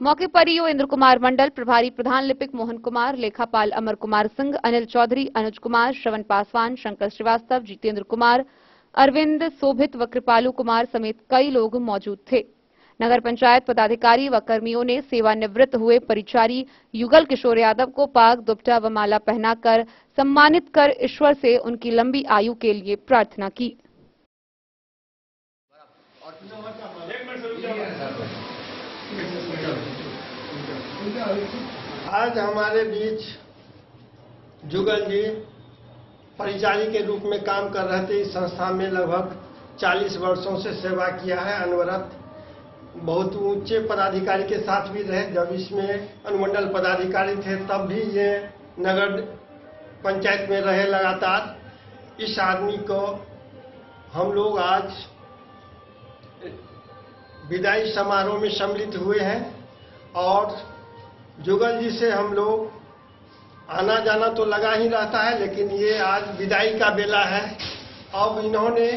मौके पर ईओ इंद्र कुमार मंडल, प्रभारी प्रधान लिपिक मोहन कुमार, लेखापाल अमर कुमार सिंह, अनिल चौधरी, अनुज कुमार, श्रवण पासवान, शंकर श्रीवास्तव, जितेंद्र कुमार, अरविंद शोभित व कृपालू कुमार समेत कई लोग मौजूद थे। नगर पंचायत पदाधिकारी व कर्मियों ने सेवानिवृत्त हुए परिचारी युगल किशोर यादव को पाग दुपट्टा व माला पहनाकर सम्मानित कर ईश्वर से उनकी लंबी आयु के लिए प्रार्थना की। आज हमारे बीच जुगल जी परिचारी के रूप में काम कर रहे थे। इस संस्था में लगभग 40 वर्षों से सेवा किया है अनवरत। बहुत ऊंचे पदाधिकारी के साथ भी रहे। जब इसमें अनुमंडल पदाधिकारी थे तब भी ये नगर पंचायत में रहे लगातार। इस आदमी को हम लोग आज विदाई समारोह में सम्मिलित हुए हैं और जुगल जी से हम लोग आना जाना तो लगा ही रहता है, लेकिन ये आज विदाई का बेला है। अब इन्होंने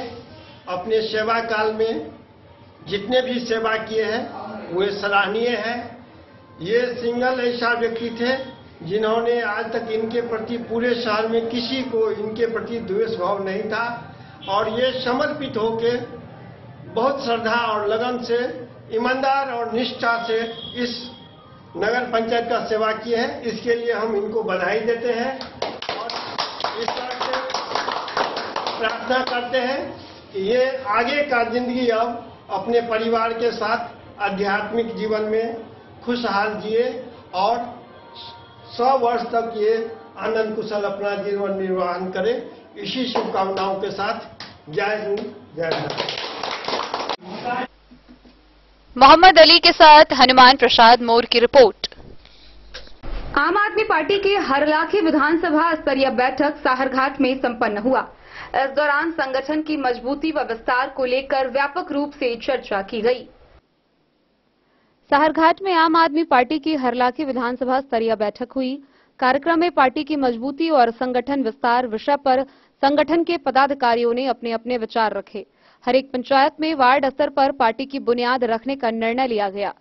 अपने सेवा काल में जितने भी सेवा किए हैं वे सराहनीय हैं। ये सिंगल ऐसा व्यक्ति थे जिन्होंने आज तक इनके प्रति पूरे शहर में किसी को इनके प्रति द्वेष भाव नहीं था और ये समर्पित होकर बहुत श्रद्धा और लगन से, ईमानदार और निष्ठा से इस नगर पंचायत का सेवा किए हैं। इसके लिए हम इनको बधाई देते हैं और इस तरह से प्रार्थना करते हैं कि ये आगे का जिंदगी अब अपने परिवार के साथ आध्यात्मिक जीवन में खुशहाल जिए और 100 वर्ष तक ये आनंद कुशल अपना जीवन निर्वाहन करे। इसी शुभकामनाओं के साथ जय हिंद, जय भारत। मोहम्मद अली के साथ हनुमान प्रसाद मोर की रिपोर्ट। आम आदमी पार्टी की हरलाखी विधानसभा स्तरीय बैठक साहरघाट में संपन्न हुआ। इस दौरान संगठन की मजबूती व विस्तार को लेकर व्यापक रूप से चर्चा की गई। साहरघाट में आम आदमी पार्टी की हरलाखी विधानसभा स्तरीय बैठक हुई। कार्यक्रम में पार्टी की मजबूती और संगठन विस्तार विषय पर संगठन के पदाधिकारियों ने अपने अपने विचार रखे। हर एक पंचायत में वार्ड स्तर पर पार्टी की बुनियाद रखने का निर्णय लिया गया।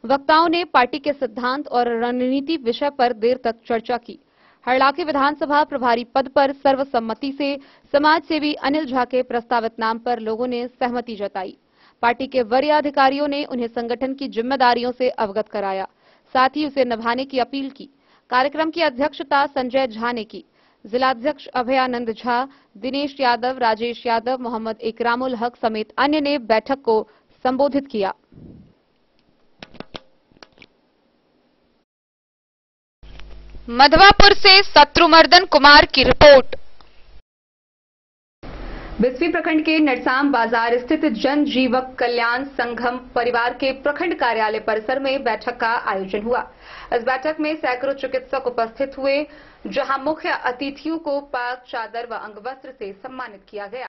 वक्ताओं ने पार्टी के सिद्धांत और रणनीति विषय पर देर तक चर्चा की। हरलाखी विधानसभा प्रभारी पद पर सर्वसम्मति से समाज सेवी अनिल झा के प्रस्तावित नाम पर लोगों ने सहमति जताई। पार्टी के वरीय अधिकारियों ने उन्हें संगठन की जिम्मेदारियों से अवगत कराया, साथ ही उसे निभाने की अपील की। कार्यक्रम की अध्यक्षता संजय झा ने की। जिलाध्यक्ष अभयानंद झा, दिनेश यादव, राजेश यादव, मोहम्मद इकरामुल हक समेत अन्य ने बैठक को संबोधित किया। मधवापुर से शत्रुमर्दन कुमार की रिपोर्ट। बिस्फी प्रखंड के नरसाम बाजार स्थित जन जीवक कल्याण संगम परिवार के प्रखंड कार्यालय परिसर में बैठक का आयोजन हुआ। इस बैठक में सैकड़ों चिकित्सक उपस्थित हुए, जहां मुख्य अतिथियों को पाक चादर व अंगवस्त्र से सम्मानित किया गया।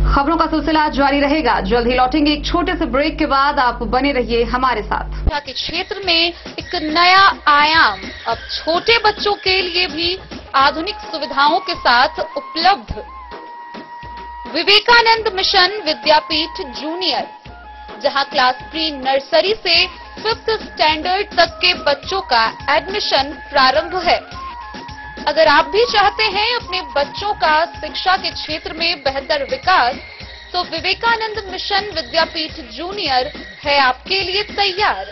खबरों का सिलसिला जारी रहेगा। जल्द ही लौटेंगे एक छोटे से ब्रेक के बाद। आप बने रहिए हमारे साथ। के क्षेत्र में एक नया आयाम अब छोटे बच्चों के लिए भी आधुनिक सुविधाओं के साथ उपलब्ध। विवेकानंद मिशन विद्यापीठ जूनियर, जहां क्लास प्री नर्सरी से 5th स्टैंडर्ड तक के बच्चों का एडमिशन प्रारंभ है। अगर आप भी चाहते हैं अपने बच्चों का शिक्षा के क्षेत्र में बेहतर विकास, तो विवेकानंद मिशन विद्यापीठ जूनियर है आपके लिए तैयार।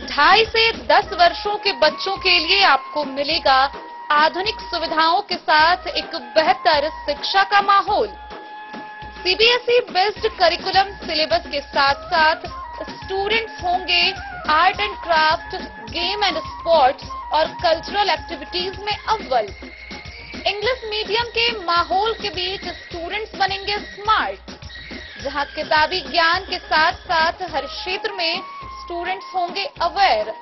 2.5 से 10 वर्षों के बच्चों के लिए आपको मिलेगा आधुनिक सुविधाओं के साथ एक बेहतर शिक्षा का माहौल। सीबीएसई बेस्ड करिकुलम सिलेबस के साथ साथ स्टूडेंट्स होंगे art and craft, game and sports और कल्चरल एक्टिविटीज में अव्वल। इंग्लिश मीडियम के माहौल के बीच स्टूडेंट्स बनेंगे स्मार्ट, जहां किताबी ज्ञान के साथ साथ हर क्षेत्र में स्टूडेंट्स होंगे अवेयर।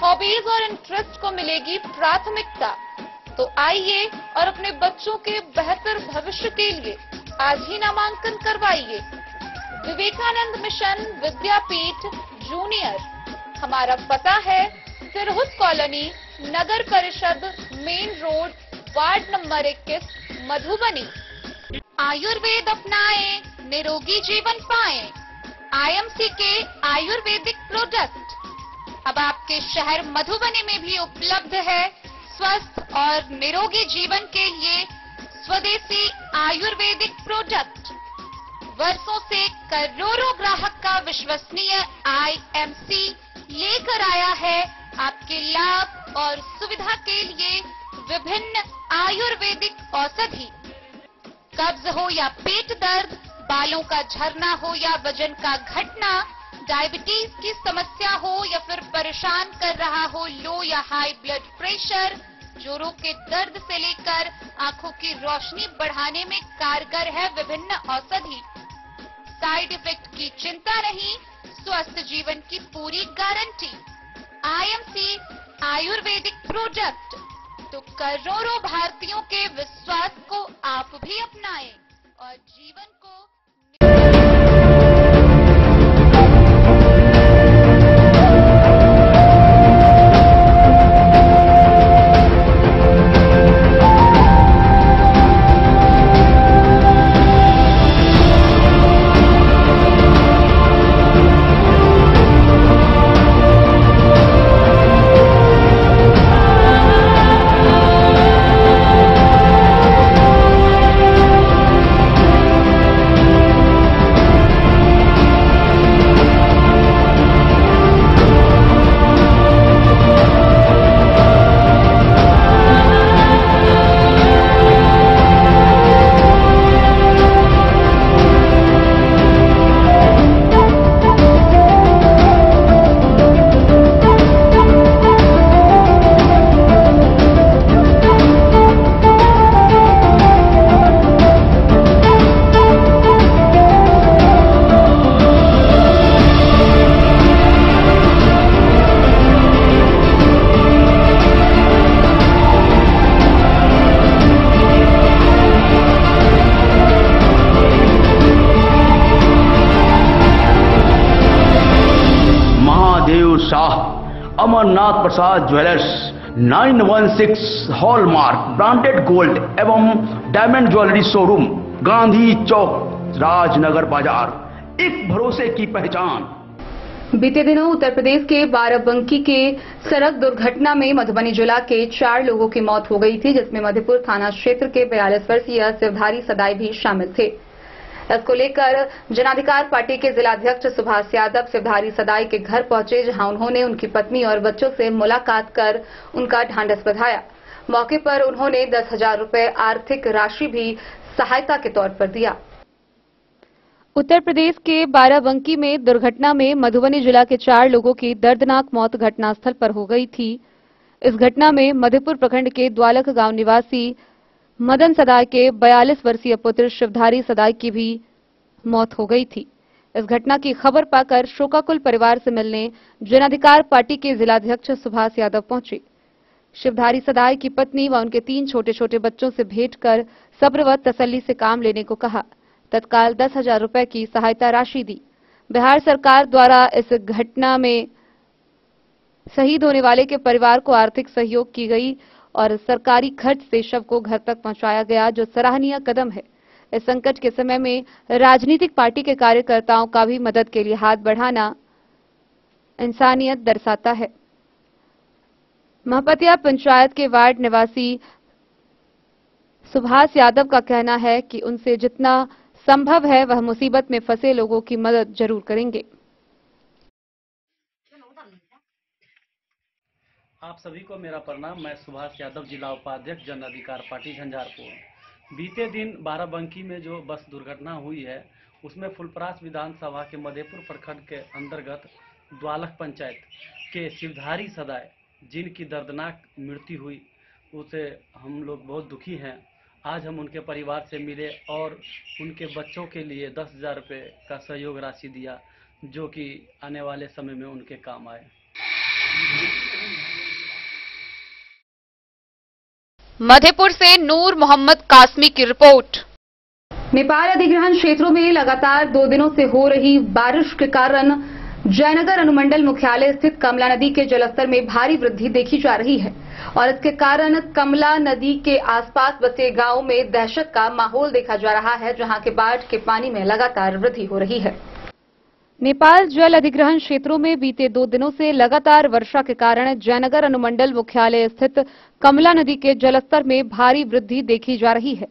हॉबीज और इंटरेस्ट को मिलेगी प्राथमिकता। तो आइए और अपने बच्चों के बेहतर भविष्य के लिए आज ही नामांकन करवाइए। विवेकानंद मिशन विद्यापीठ जूनियर। हमारा पता है तिरहुत कॉलोनी, नगर परिषद, main road, ward number 21, Madhubani. Ayurveda अपनाएं, निरोगी जीवन पाएं। आईएमसी के आयुर्वेदिक प्रोडक्ट अब आपके शहर मधुबनी में भी उपलब्ध है। स्वस्थ और निरोगी जीवन के लिए स्वदेशी आयुर्वेदिक प्रोडक्ट वर्षों से करोड़ों ग्राहक का विश्वसनीय आईएमसी लेकर आया है आपके लाभ और सुविधा के लिए विभिन्न आयुर्वेदिक औषधि। कब्ज हो या पेट दर्द, बालों का झरना हो या वजन का घटना, डायबिटीज की समस्या हो या फिर परेशान कर रहा हो लो या हाई ब्लड प्रेशर, जोड़ों के दर्द से लेकर आंखों की रोशनी बढ़ाने में कारगर है विभिन्न औषधि। साइड इफेक्ट की चिंता नहीं, स्वस्थ जीवन की पूरी गारंटी। आईएमसी आयुर्वेदिक प्रोडक्ट, तो करोड़ों भारतीयों के विश्वास को आप भी अपनाएं और जीवन को अमरनाथ प्रसाद ज्वेलर्स 916 हॉलमार्क ब्रांडेड गोल्ड एवं डायमंड ज्वेलरी शोरूम, गांधी चौक, राजनगर बाजार, एक भरोसे की पहचान। बीते दिनों उत्तर प्रदेश के बाराबंकी के सड़क दुर्घटना में मधुबनी जिला के 4 लोगों की मौत हो गई थी, जिसमें मधेपुर थाना क्षेत्र के 42 वर्षीय शिवधारी सदाई भी शामिल थे। इसको लेकर जनाधिकार पार्टी के जिलाध्यक्ष सुभाष यादव शिवधारी सदाई के घर पहुंचे, जहां उन्होंने उनकी पत्नी और बच्चों से मुलाकात कर उनका ढांढस बंधाया। मौके पर उन्होंने 10,000 रुपए आर्थिक राशि भी सहायता के तौर पर दिया। उत्तर प्रदेश के बाराबंकी में दुर्घटना में मधुबनी जिला के 4 लोगों की दर्दनाक मौत घटनास्थल पर हो गई थी। इस घटना में मधेपुर प्रखंड के द्वालक गांव निवासी मदन सदाई के 42 वर्षीय पुत्र शिवधारी सदाई की भी मौत हो गई थी। इस घटना की खबर पाकर शोकाकुल परिवार से मिलने जनाधिकार पार्टी के जिलाध्यक्ष सुभाष यादव पहुंचे। शिवधारी सदाई की पत्नी व उनके 3 छोटे छोटे बच्चों से भेंट कर सब्र व तसल्ली से काम लेने को कहा। तत्काल 10,000 रुपए की सहायता राशि दी। बिहार सरकार द्वारा इस घटना में शहीद होने वाले के परिवार को आर्थिक सहयोग की गई और सरकारी खर्च से शव को घर तक पहुंचाया गया, जो सराहनीय कदम है। इस संकट के समय में राजनीतिक पार्टी के कार्यकर्ताओं का भी मदद के लिए हाथ बढ़ाना इंसानियत दर्शाता है। महपतिया पंचायत के वार्ड निवासी सुभाष यादव का कहना है कि उनसे जितना संभव है वह मुसीबत में फंसे लोगों की मदद जरूर करेंगे। आप सभी को मेरा प्रणाम। मैं सुभाष यादव, जिला उपाध्यक्ष जन अधिकार पार्टी झंझारपुर। बीते दिन बाराबंकी में जो बस दुर्घटना हुई है उसमें फुलपरास विधानसभा के मधेपुर प्रखंड के अंतर्गत द्वालक पंचायत के शिवधारी सदाय जिनकी दर्दनाक मृत्यु हुई, उसे हम लोग बहुत दुखी हैं। आज हम उनके परिवार से मिले और उनके बच्चों के लिए 10,000 रुपये का सहयोग राशि दिया, जो कि आने वाले समय में उनके काम आए। मधेपुर से नूर मोहम्मद कासमी की रिपोर्ट। नेपाल अधिग्रहण क्षेत्रों में लगातार 2 दिनों से हो रही बारिश के कारण जयनगर अनुमंडल मुख्यालय स्थित कमला नदी के जलस्तर में भारी वृद्धि देखी जा रही है और इसके कारण कमला नदी के आसपास बसे गांवों में दहशत का माहौल देखा जा रहा है, जहां के बाढ़ के पानी में लगातार वृद्धि हो रही है। नेपाल जल अधिग्रहण क्षेत्रों में बीते 2 दिनों से लगातार वर्षा के कारण जयनगर अनुमंडल मुख्यालय स्थित कमला नदी के जलस्तर में भारी वृद्धि देखी जा रही है।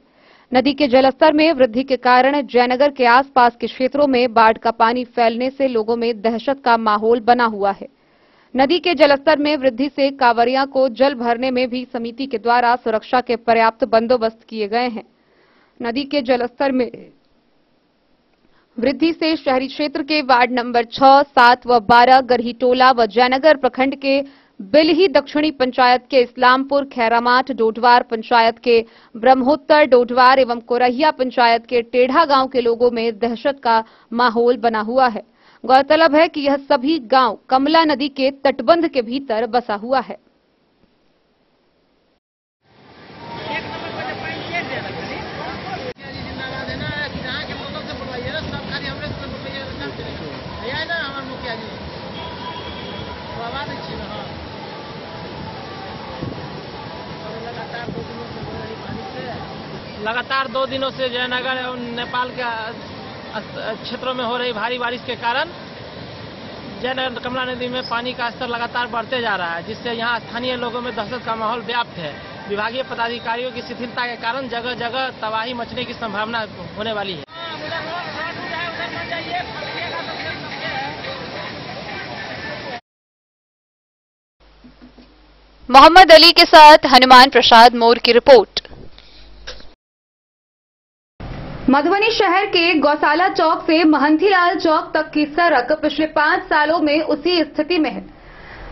नदी के जलस्तर में वृद्धि के कारण जयनगर के आसपास के क्षेत्रों में बाढ़ का पानी फैलने से लोगों में दहशत का माहौल बना हुआ है। नदी के जलस्तर में वृद्धि से कांवरियां को जल भरने में भी समिति के द्वारा सुरक्षा के पर्याप्त बंदोबस्त किए गए हैं। नदी के जलस्तर में वृद्धि से शहरी क्षेत्र के वार्ड नंबर 6, 7 व 12, गरहीटोला व जयनगर प्रखंड के बिलही दक्षिणी पंचायत के इस्लामपुर, खैरामाट, डोडवार पंचायत के ब्रह्मोत्तर, डोडवार एवं कोरहिया पंचायत के टेढ़ा गांव के लोगों में दहशत का माहौल बना हुआ है। गौरतलब है कि यह सभी गांव कमला नदी के तटबंध के भीतर बसा हुआ है। लगातार 2 दिनों से जयनगर एवं नेपाल के क्षेत्रों में हो रही भारी बारिश के कारण जयनगर कमला नदी में पानी का स्तर लगातार बढ़ते जा रहा है, जिससे यहाँ स्थानीय लोगों में दहशत का माहौल व्याप्त है। विभागीय पदाधिकारियों की शिथिलता के कारण जगह जगह तबाही मचने की संभावना होने वाली है। मोहम्मद अली के साथ हनुमान प्रसाद मोर की रिपोर्ट। मधुबनी शहर के गौशाला चौक से महंतीलाल चौक तक की सड़क पिछले 5 सालों में उसी स्थिति में है।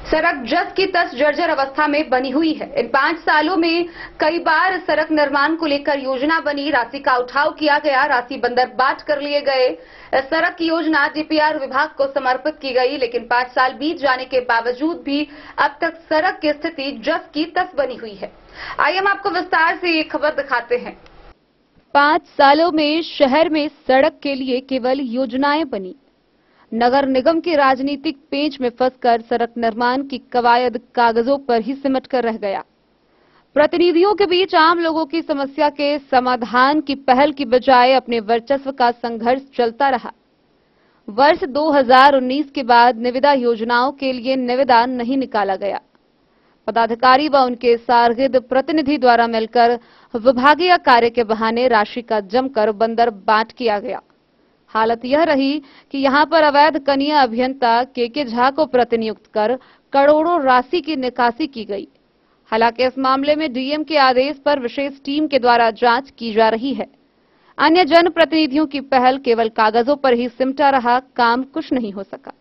सड़क जस की तस जर्जर अवस्था में बनी हुई है। इन 5 सालों में कई बार सड़क निर्माण को लेकर योजना बनी, राशि का उठाव किया गया, राशि बंदर बाट कर लिए गए। इस सड़क की योजना डीपीआर विभाग को समर्पित की गई, लेकिन 5 साल बीत जाने के बावजूद भी अब तक सड़क की स्थिति जस की तस बनी हुई है। आइए हम आपको विस्तार से ये खबर दिखाते हैं। 5 सालों में शहर में सड़क के लिए केवल योजनाएं बनी। नगर निगम के राजनीतिक पेंच में फंसकर सड़क निर्माण की कवायद कागजों पर ही सिमट कर रह गया। प्रतिनिधियों के बीच आम लोगों की समस्या के समाधान की पहल की बजाय अपने वर्चस्व का संघर्ष चलता रहा। वर्ष 2019 के बाद निविदा योजनाओं के लिए निविदा नहीं निकाला गया। पदाधिकारी व उनके सार्गिद प्रतिनिधि द्वारा मिलकर विभागीय कार्य के बहाने राशि का जमकर बंदर बाट किया गया। हालत यह रही कि यहां पर अवैध कनीय अभियंता के झा को प्रतिनियुक्त कर करोड़ों राशि की निकासी की गई। हालांकि इस मामले में डीएम के आदेश पर विशेष टीम के द्वारा जांच की जा रही है। अन्य जनप्रतिनिधियों की पहल केवल कागजों पर ही सिमटा रहा, काम कुछ नहीं हो सका।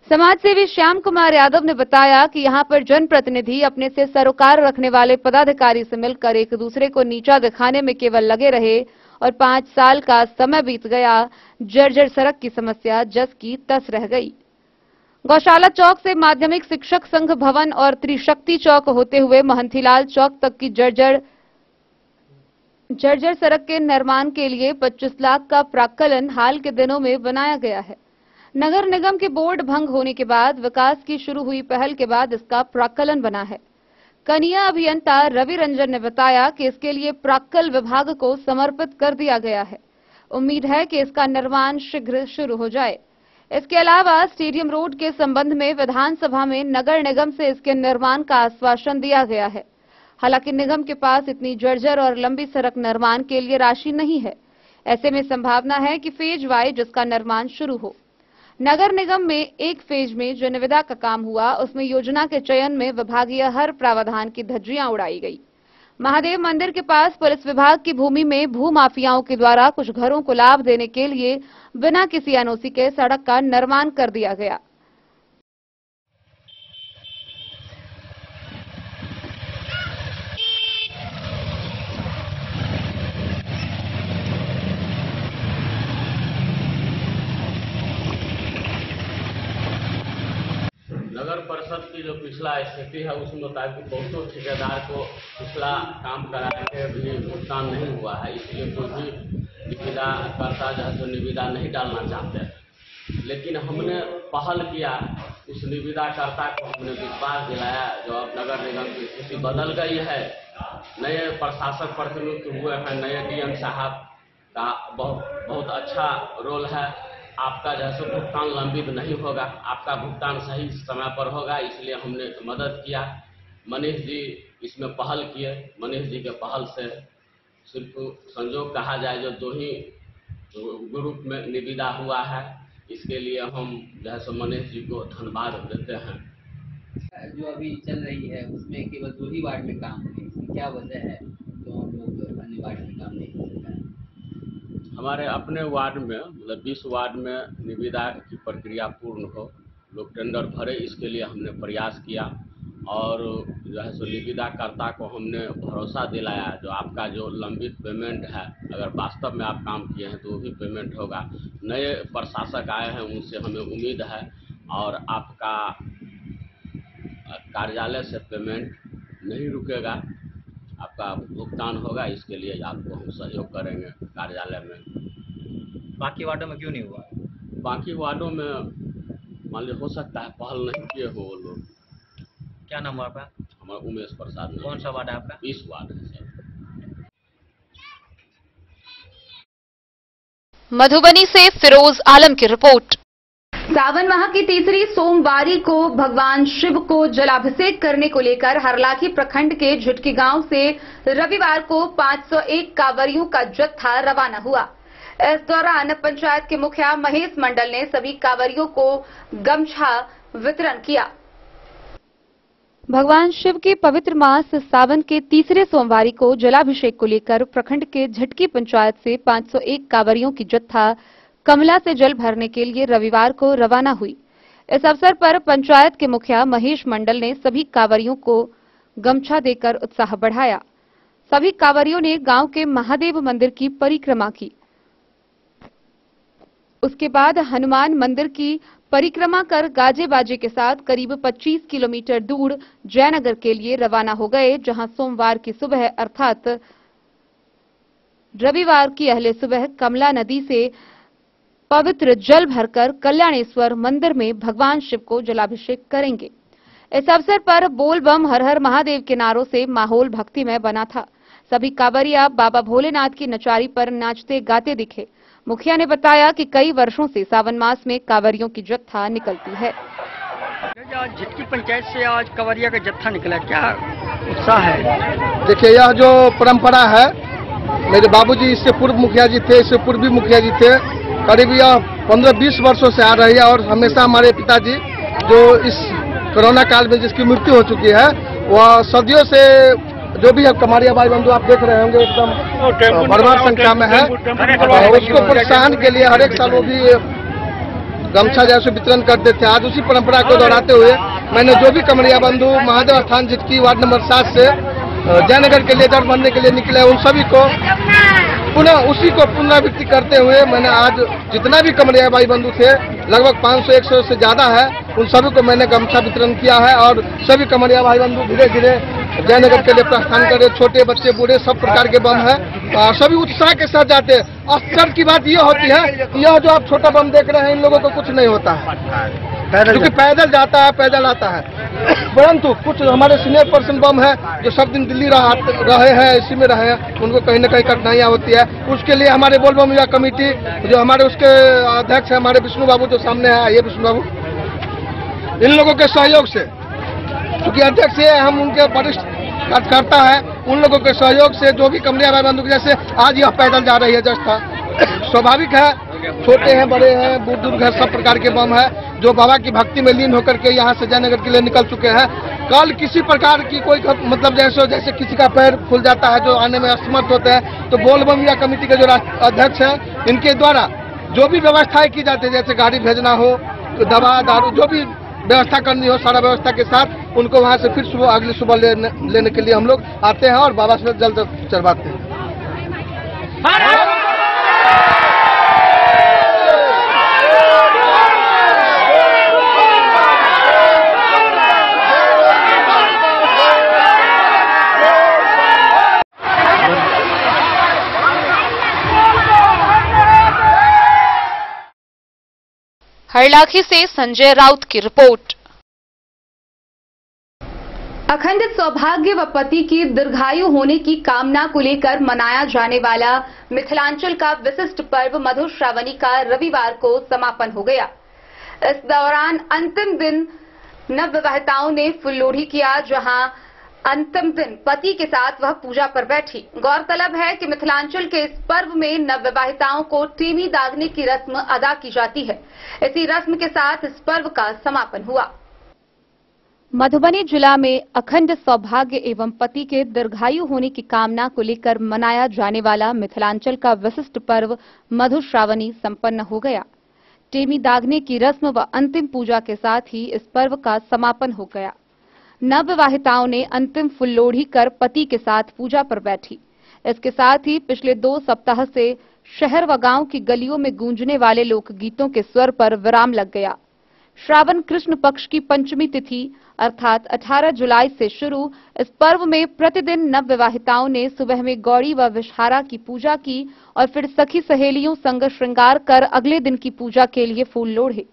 समाज सेवी श्याम कुमार यादव ने बताया कि यहां पर जनप्रतिनिधि अपने से सरोकार रखने वाले पदाधिकारी से मिलकर एक दूसरे को नीचा दिखाने में केवल लगे रहे और 5 साल का समय बीत गया। जर्जर सड़क की समस्या जस की तस रह गई। गौशाला चौक से माध्यमिक शिक्षक संघ भवन और त्रिशक्ति चौक होते हुए महंतीलाल चौक तक की जर्जर सड़क के निर्माण के लिए 25 लाख का प्राक्कलन हाल के दिनों में बनाया गया है। नगर निगम के बोर्ड भंग होने के बाद विकास की शुरू हुई पहल के बाद इसका प्राक्कलन बना है। कनीय अभियंता रवि रंजन ने बताया कि इसके लिए प्राक्कल विभाग को समर्पित कर दिया गया है। उम्मीद है कि इसका निर्माण शीघ्र शुरू हो जाए। इसके अलावा स्टेडियम रोड के संबंध में विधानसभा में नगर निगम से इसके निर्माण का आश्वासन दिया गया है। हालांकि निगम के पास इतनी जर्जर और लंबी सड़क निर्माण के लिए राशि नहीं है। ऐसे में संभावना है कि फेज वाइज इसका निर्माण शुरू हो। नगर निगम में एक फेज में जो निविदा का काम हुआ उसमें योजना के चयन में विभागीय हर प्रावधान की धज्जियां उड़ाई गई। महादेव मंदिर के पास पुलिस विभाग की भूमि में भूमाफियाओं के द्वारा कुछ घरों को लाभ देने के लिए बिना किसी एनओसी के सड़क का निर्माण कर दिया गया। नगर परिषद की जो पिछला स्थिति है उस मुताबिक बहुतों ठेकेदार को पिछला काम कराने के भी भुगतान नहीं हुआ है, इसलिए कोई भी निविदा करता जो है तो निविदा नहीं डालना चाहते। लेकिन हमने पहल किया, उस निविदाकर्ता को हमने विश्वास दिलाया। जो अब नगर निगम की स्थिति बदल गई है, नए प्रशासक प्रतिनियुक्त हुए हैं, नए डीएम साहब का बहुत अच्छा रोल है। आपका जैसे भुगतान लंबित नहीं होगा, आपका भुगतान सही समय पर होगा, इसलिए हमने मदद किया। मनीष जी इसमें पहल किए। मनीष जी के पहल से सिर्फ संजोग कहा जाए जो 2 ही ग्रुप में निविदा हुआ है, इसके लिए हम जैसे मनीष जी को धन्यवाद देते हैं। जो अभी चल रही है उसमें केवल 2 ही वार्ड में काम है, इसकी क्या वजह है तो हम लोग अन्य वार्ड में काम नहीं कर सकते हैं? हमारे अपने वार्ड में मतलब 20 वार्ड में निविदा की प्रक्रिया पूर्ण हो, लोग टेंडर भरे, इसके लिए हमने प्रयास किया। और जो है सो निविदाकर्ता को हमने भरोसा दिलाया जो आपका जो लंबित पेमेंट है, अगर वास्तव में आप काम किए हैं तो वो भी पेमेंट होगा। नए प्रशासक आए हैं, उनसे हमें उम्मीद है और आपका कार्यालय से पेमेंट नहीं रुकेगा, आपका भुगतान होगा। इसके लिए आपको हम सहयोग करेंगे कार्यालय में। बाकी वार्डों में क्यों नहीं हुआ? बाकी वार्डों में मान लीजिए हो सकता है पहल नहीं किए हो वो लोग। क्या नाम हुआ आपका? हमारा उमेश प्रसाद। कौन सा वार्ड है आपका? 20 वार्ड है सर। मधुबनी से फिरोज आलम की रिपोर्ट। सावन माह की तीसरी सोमवारी को भगवान शिव को जलाभिषेक करने को लेकर हरलाखी प्रखंड के झुटकी गांव से रविवार को 501 कांवरियों का जत्था रवाना हुआ। इस दौरान पंचायत के मुखिया महेश मंडल ने सभी कांवरियों को गमछा वितरण किया। भगवान शिव के पवित्र मास सावन के तीसरे सोमवारी को जलाभिषेक को लेकर प्रखंड के झटकी पंचायत से 501 कांवरियों की जत्था कमला से जल भरने के लिए रविवार को रवाना हुई। इस अवसर पर पंचायत के मुखिया महेश मंडल ने सभी कांवरियों को गमछा देकर उत्साह बढ़ाया। सभी कांवरियों ने गांव के महादेव मंदिर की परिक्रमा की। उसके बाद हनुमान मंदिर की परिक्रमा कर गाजे बाजे के साथ करीब 25 किलोमीटर दूर जयनगर के लिए रवाना हो गए, जहां सोमवार की सुबह अर्थात रविवार की अहले सुबह कमला नदी से पवित्र जल भरकर कल्याणेश्वर मंदिर में भगवान शिव को जलाभिषेक करेंगे। इस अवसर पर बोल बम हर हर महादेव के नारों से माहौल भक्तिमय बना था। सभी कांवरिया बाबा भोलेनाथ की नचारी पर नाचते गाते दिखे। मुखिया ने बताया कि कई वर्षों से सावन मास में कांवरियों की जत्था निकलती है। आज झटकी पंचायत से आज कांवरिया का जत्था निकला, क्या उत्साह है? देखिए, यह जो परंपरा है, मेरे बाबूजी इससे पूर्व मुखिया जी थे, इससे पूर्व भी मुखिया जी थे, करीब यह 15-20 वर्षों से आ रही है। और हमेशा हमारे पिताजी जो इस कोरोना काल में जिसकी मृत्यु हो चुकी है, वह सदियों से जो भी है कमारिया भाई बंधु आप देख रहे होंगे एकदम भरमार संख्या में है। उसको प्रोत्साहन के लिए हर एक साल वो भी गमछा जैसे वितरण करते थे। आज उसी परंपरा को दोहराते हुए मैंने जो भी कमरिया बंधु महादेव स्थान झटकी वार्ड नंबर 7 से जयनगर के लिए दर बनने के लिए निकले, उन सभी को पुनः उसी को पुनरावृत्ति करते हुए मैंने आज जितना भी कमरिया भाई बंधु थे, लगभग 500-100 से ज्यादा है, उन सभी को मैंने गमछा वितरण किया है। और सभी कमरिया भाई बंधु धीरे धीरे जयनगर के लिए प्रस्थान करे, छोटे बच्चे बूढ़े सब प्रकार के बम है, सभी उत्साह के साथ जाते हैं। आश्चर्य की बात यह होती है, यह जो आप छोटा बम देख रहे हैं, इन लोगों को कुछ नहीं होता है, क्योंकि पैदल जाता है, पैदल आता है। परंतु कुछ हमारे सीनियर पर्सन बम है जो सब दिन दिल्ली रहे हैं, इसी में रहे हैं, उनको कहीं न कहीं कठिनाइयाँ होती है। उसके लिए हमारे बोल बम युवा कमेटी जो हमारे उसके अध्यक्ष है हमारे विष्णु बाबू जो सामने है, आइए विष्णु बाबू, इन लोगों के सहयोग से, क्योंकि अध्यक्ष ये हम उनके वरिष्ठ कार्यकर्ता है, उन लोगों के सहयोग से जो भी कमरिया भाई बंधु जैसे आज यह पैदल जा रही है जस्ता, स्वाभाविक है, छोटे हैं बड़े हैं बुजुर्ग है, सब प्रकार के बम है जो बाबा की भक्ति में लीन होकर के यहाँ से जयनगर के लिए निकल चुके हैं। कल किसी प्रकार की कोई मतलब जैसे किसी का पैर फूल जाता है जो आने में असमर्थ होते हैं, तो बोल बम युवा कमेटी के जो अध्यक्ष हैं इनके द्वारा जो भी व्यवस्थाएं की जाती है, जैसे गाड़ी भेजना हो, दवा दारू जो भी व्यवस्था करनी हो, सारा व्यवस्था के साथ उनको वहाँ से फिर सुबह अगली सुबह लेने के लिए हम लोग आते हैं और बाबा से जल चढ़वाते हैं। हरलाखी से संजय राउत की रिपोर्ट। अखंडित सौभाग्य व पति की दीर्घायु होने की कामना को लेकर मनाया जाने वाला मिथिलांचल का विशिष्ट पर्व मधुश्रावणी का रविवार को समापन हो गया। इस दौरान अंतिम दिन नवविवाहिताओं ने फुल्लोढ़ी किया, जहां अंतिम दिन पति के साथ वह पूजा पर बैठी। गौरतलब है कि मिथिलांचल के इस पर्व में नवविवाहिताओं को टीमी दागने की रस्म अदा की जाती है। इसी रस्म के साथ इस पर्व का समापन हुआ। मधुबनी जिला में अखंड सौभाग्य एवं पति के दीर्घायु होने की कामना को लेकर मनाया जाने वाला मिथिलांचल का विशिष्ट पर्व मधुश्रावणी संपन्न हो गया। टेमी दागने की रस्म व अंतिम पूजा के साथ ही इस पर्व का समापन हो गया। नवविवाहिताओं ने अंतिम फुल्लोढ़ी कर पति के साथ पूजा पर बैठी। इसके साथ ही पिछले 2 सप्ताह से शहर व गांव की गलियों में गूंजने वाले लोकगीतों के स्वर पर विराम लग गया। श्रावण कृष्ण पक्ष की पंचमी तिथि अर्थात 18 जुलाई से शुरू इस पर्व में प्रतिदिन नवविवाहिताओं ने सुबह में गौरी व विषहारा की पूजा की और फिर सखी सहेलियों संग श्रृंगार कर अगले दिन की पूजा के लिए फूल लोढ़े।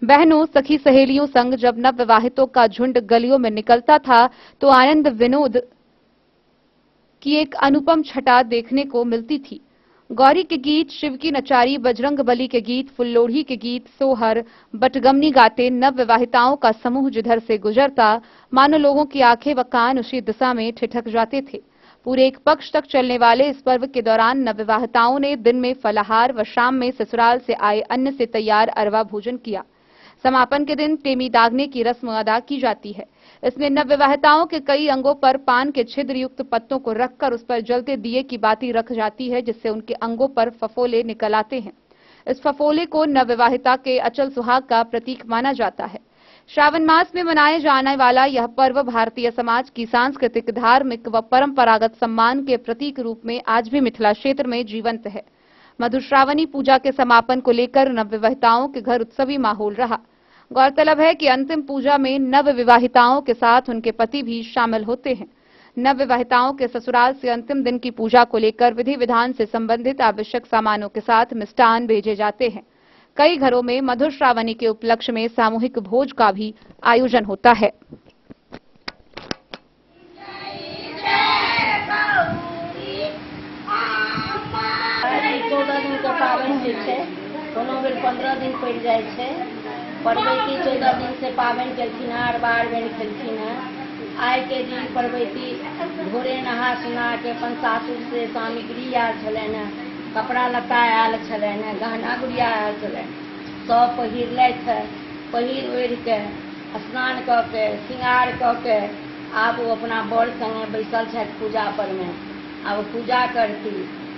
बहनों सखी सहेलियों संग जब नवविवाहितों का झुंड गलियों में निकलता था तो आनंद विनोद की एक अनुपम छटा देखने को मिलती थी। गौरी के गीत, शिव की नचारी, बजरंग बली के गीत, फुल्लोढ़ी के गीत, सोहर, बटगमनी गाते नवविवाहिताओं का समूह जिधर से गुजरता मानो लोगों की आंखें व कान उसी दिशा में ठिठक जाते थे। पूरे 1 पक्ष तक चलने वाले इस पर्व के दौरान नवविवाहिताओं ने दिन में फलाहार व शाम में ससुराल से आए अन्न से तैयार अरवा भोजन किया। समापन के दिन टेमी दागने की रस्म अदा की जाती है। इसमें नवविवाहिताओं के कई अंगों पर पान के छिद्र युक्त पत्तों को रखकर उस पर जलते दिए की बाती रख जाती है, जिससे उनके अंगों पर फफोले निकल आते हैं। इस फफोले को नवविवाहिता के अचल सुहाग का प्रतीक माना जाता है। श्रावण मास में मनाए जाने वाला यह पर्व भारतीय समाज की सांस्कृतिक, धार्मिक व परंपरागत सम्मान के प्रतीक रूप में आज भी मिथिला क्षेत्र में जीवंत है। मधुश्रावणी पूजा के समापन को लेकर नवविवाहिताओं के घर उत्सवी माहौल रहा। गौरतलब है कि अंतिम पूजा में नवविवाहिताओं के साथ उनके पति भी शामिल होते हैं। नवविवाहिताओं के ससुराल से अंतिम दिन की पूजा को लेकर विधि विधान से संबंधित आवश्यक सामानों के साथ मिष्टान भेजे जाते हैं। कई घरों में मधुश्रावणी के उपलक्ष्य में सामूहिक भोज का भी आयोजन होता है। कोनो बेर 15 दिन पड़ि जाइ छै। परवैती 14 दिन से पाबनि केलखिन हँ, अरबा अरबाइन खेलखिन हँ। आइ के दिन परवैती भोरे नहा सुना के अपन सासुर से सामग्री आयल छलनि हँ, कपड़ा लत्ता आयल छलनि हँ, गहना गुड़िया आयल छलनि, सब पहिरलथि हँ। पहिर ओढ़ि के स्नान कऽ के श्रृंगार कऽ के आब ओ अपना बर संगे बैसल छथि पूजा पर में। आब पूजा करती।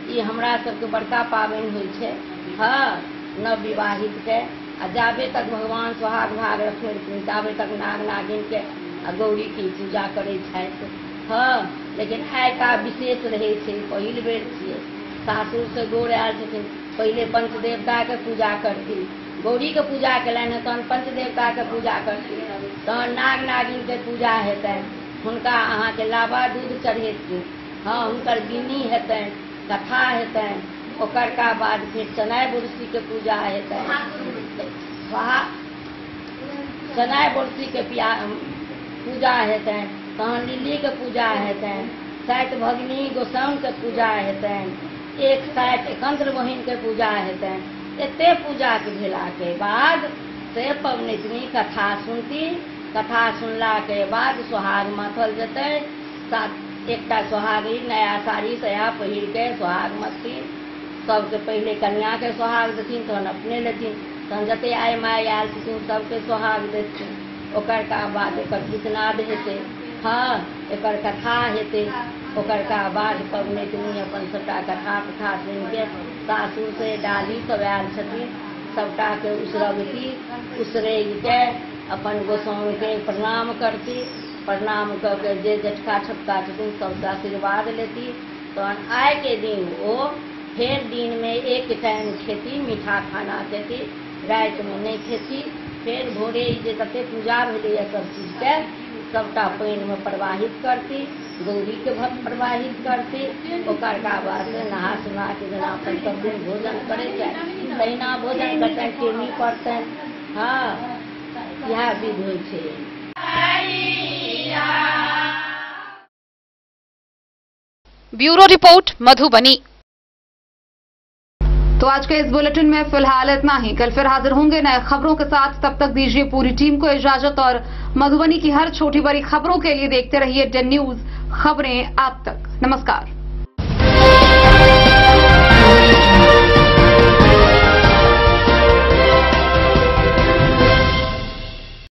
ई हमरा सबके बड़का पाबनि होइ छै। हाँ, नवविवाहित के आ जाबे तक भगवान सुहाग भाग रखने ताबे तक नाग नागिन के आ गौरी की पूजा करे छथि। हाँ, लेकिन आइ का विशेष रहे छै। पहिल बेर छियै, सासुर से गोर आयल छथिन। पहिले पंचदेवता के पूजा करती, गौरी के पूजा केलनि हँ, तहन पंचदेवता के पूजा करती, तहन नाग नागिन के पूजा हेतनि। हुनका अहाँके लाबा दूध चढ़ेथिन। हाँ, हुनकर बिन्नी हेतनि, कथा हेतनि। ओकर का बाद फिर चनाय बुरसी के पूजा हेतनि। चनाय बुरसी के पूजा हेतनि, तहन लिली के पूजा हेतनि, 60 भगिनी गोसाउन के पूजा हेतनि, 60 एकंत्र बहिन के पूजा हेतनि। एते पूजा के भेला के बाद से पबनैतिनी कथा सुनती। कथा सुनला के बाद सोहाग माथल जेतै। एकटा सोहागी नया साड़ी साया पहिर के सोहाग मथथिन। सबसे पहले कन्या के सोहाग देथिन, तहन अपने लेथिन, तहन जते आइ माय आयल छथिन सबके सोहाग देथिन। ओकर का बाद एकर गीतनाद हेतै, हाँ एकर कथा हेतै। ओकर का बाद पबनैतिनी अपन सबटा कथा कथा सुनि के सासुर से डाली सब आयल छथिन, सबटा के उसरगती। उसरैग के अपन गोसाउन के प्रणाम करती। प्रणाम करके जे जेठका छोटका छथिन सबसे आशीर्वाद लेती। तहन आइ के दिन ओ फेर दिन में एक टाइम खेती, मीठा खाना खेती, राति में नहीं खेती। फेर भोरे जे कते पूजा भेलैया सब चीज के सबटा पानि में प्रवाहित करती, गौरी के भक्त प्रवाहित करती। ओकर बाद नहा सुना के जेना अपन सब दिन भोजन करे छै तहिना भोजन करतनि, टेमी पड़तनि। हाँ इएह विधि होइ छै। Bureau report Madhubani. तो आज के इस बुलेटिन में फिलहाल इतना ही। कल फिर हाजिर होंगे नए खबरों के साथ। तब तक दीजिए पूरी टीम को इजाजत और मधुबनी की हर छोटी बड़ी खबरों के लिए देखते रहिए 10 न्यूज, खबरें आप तक। नमस्कार।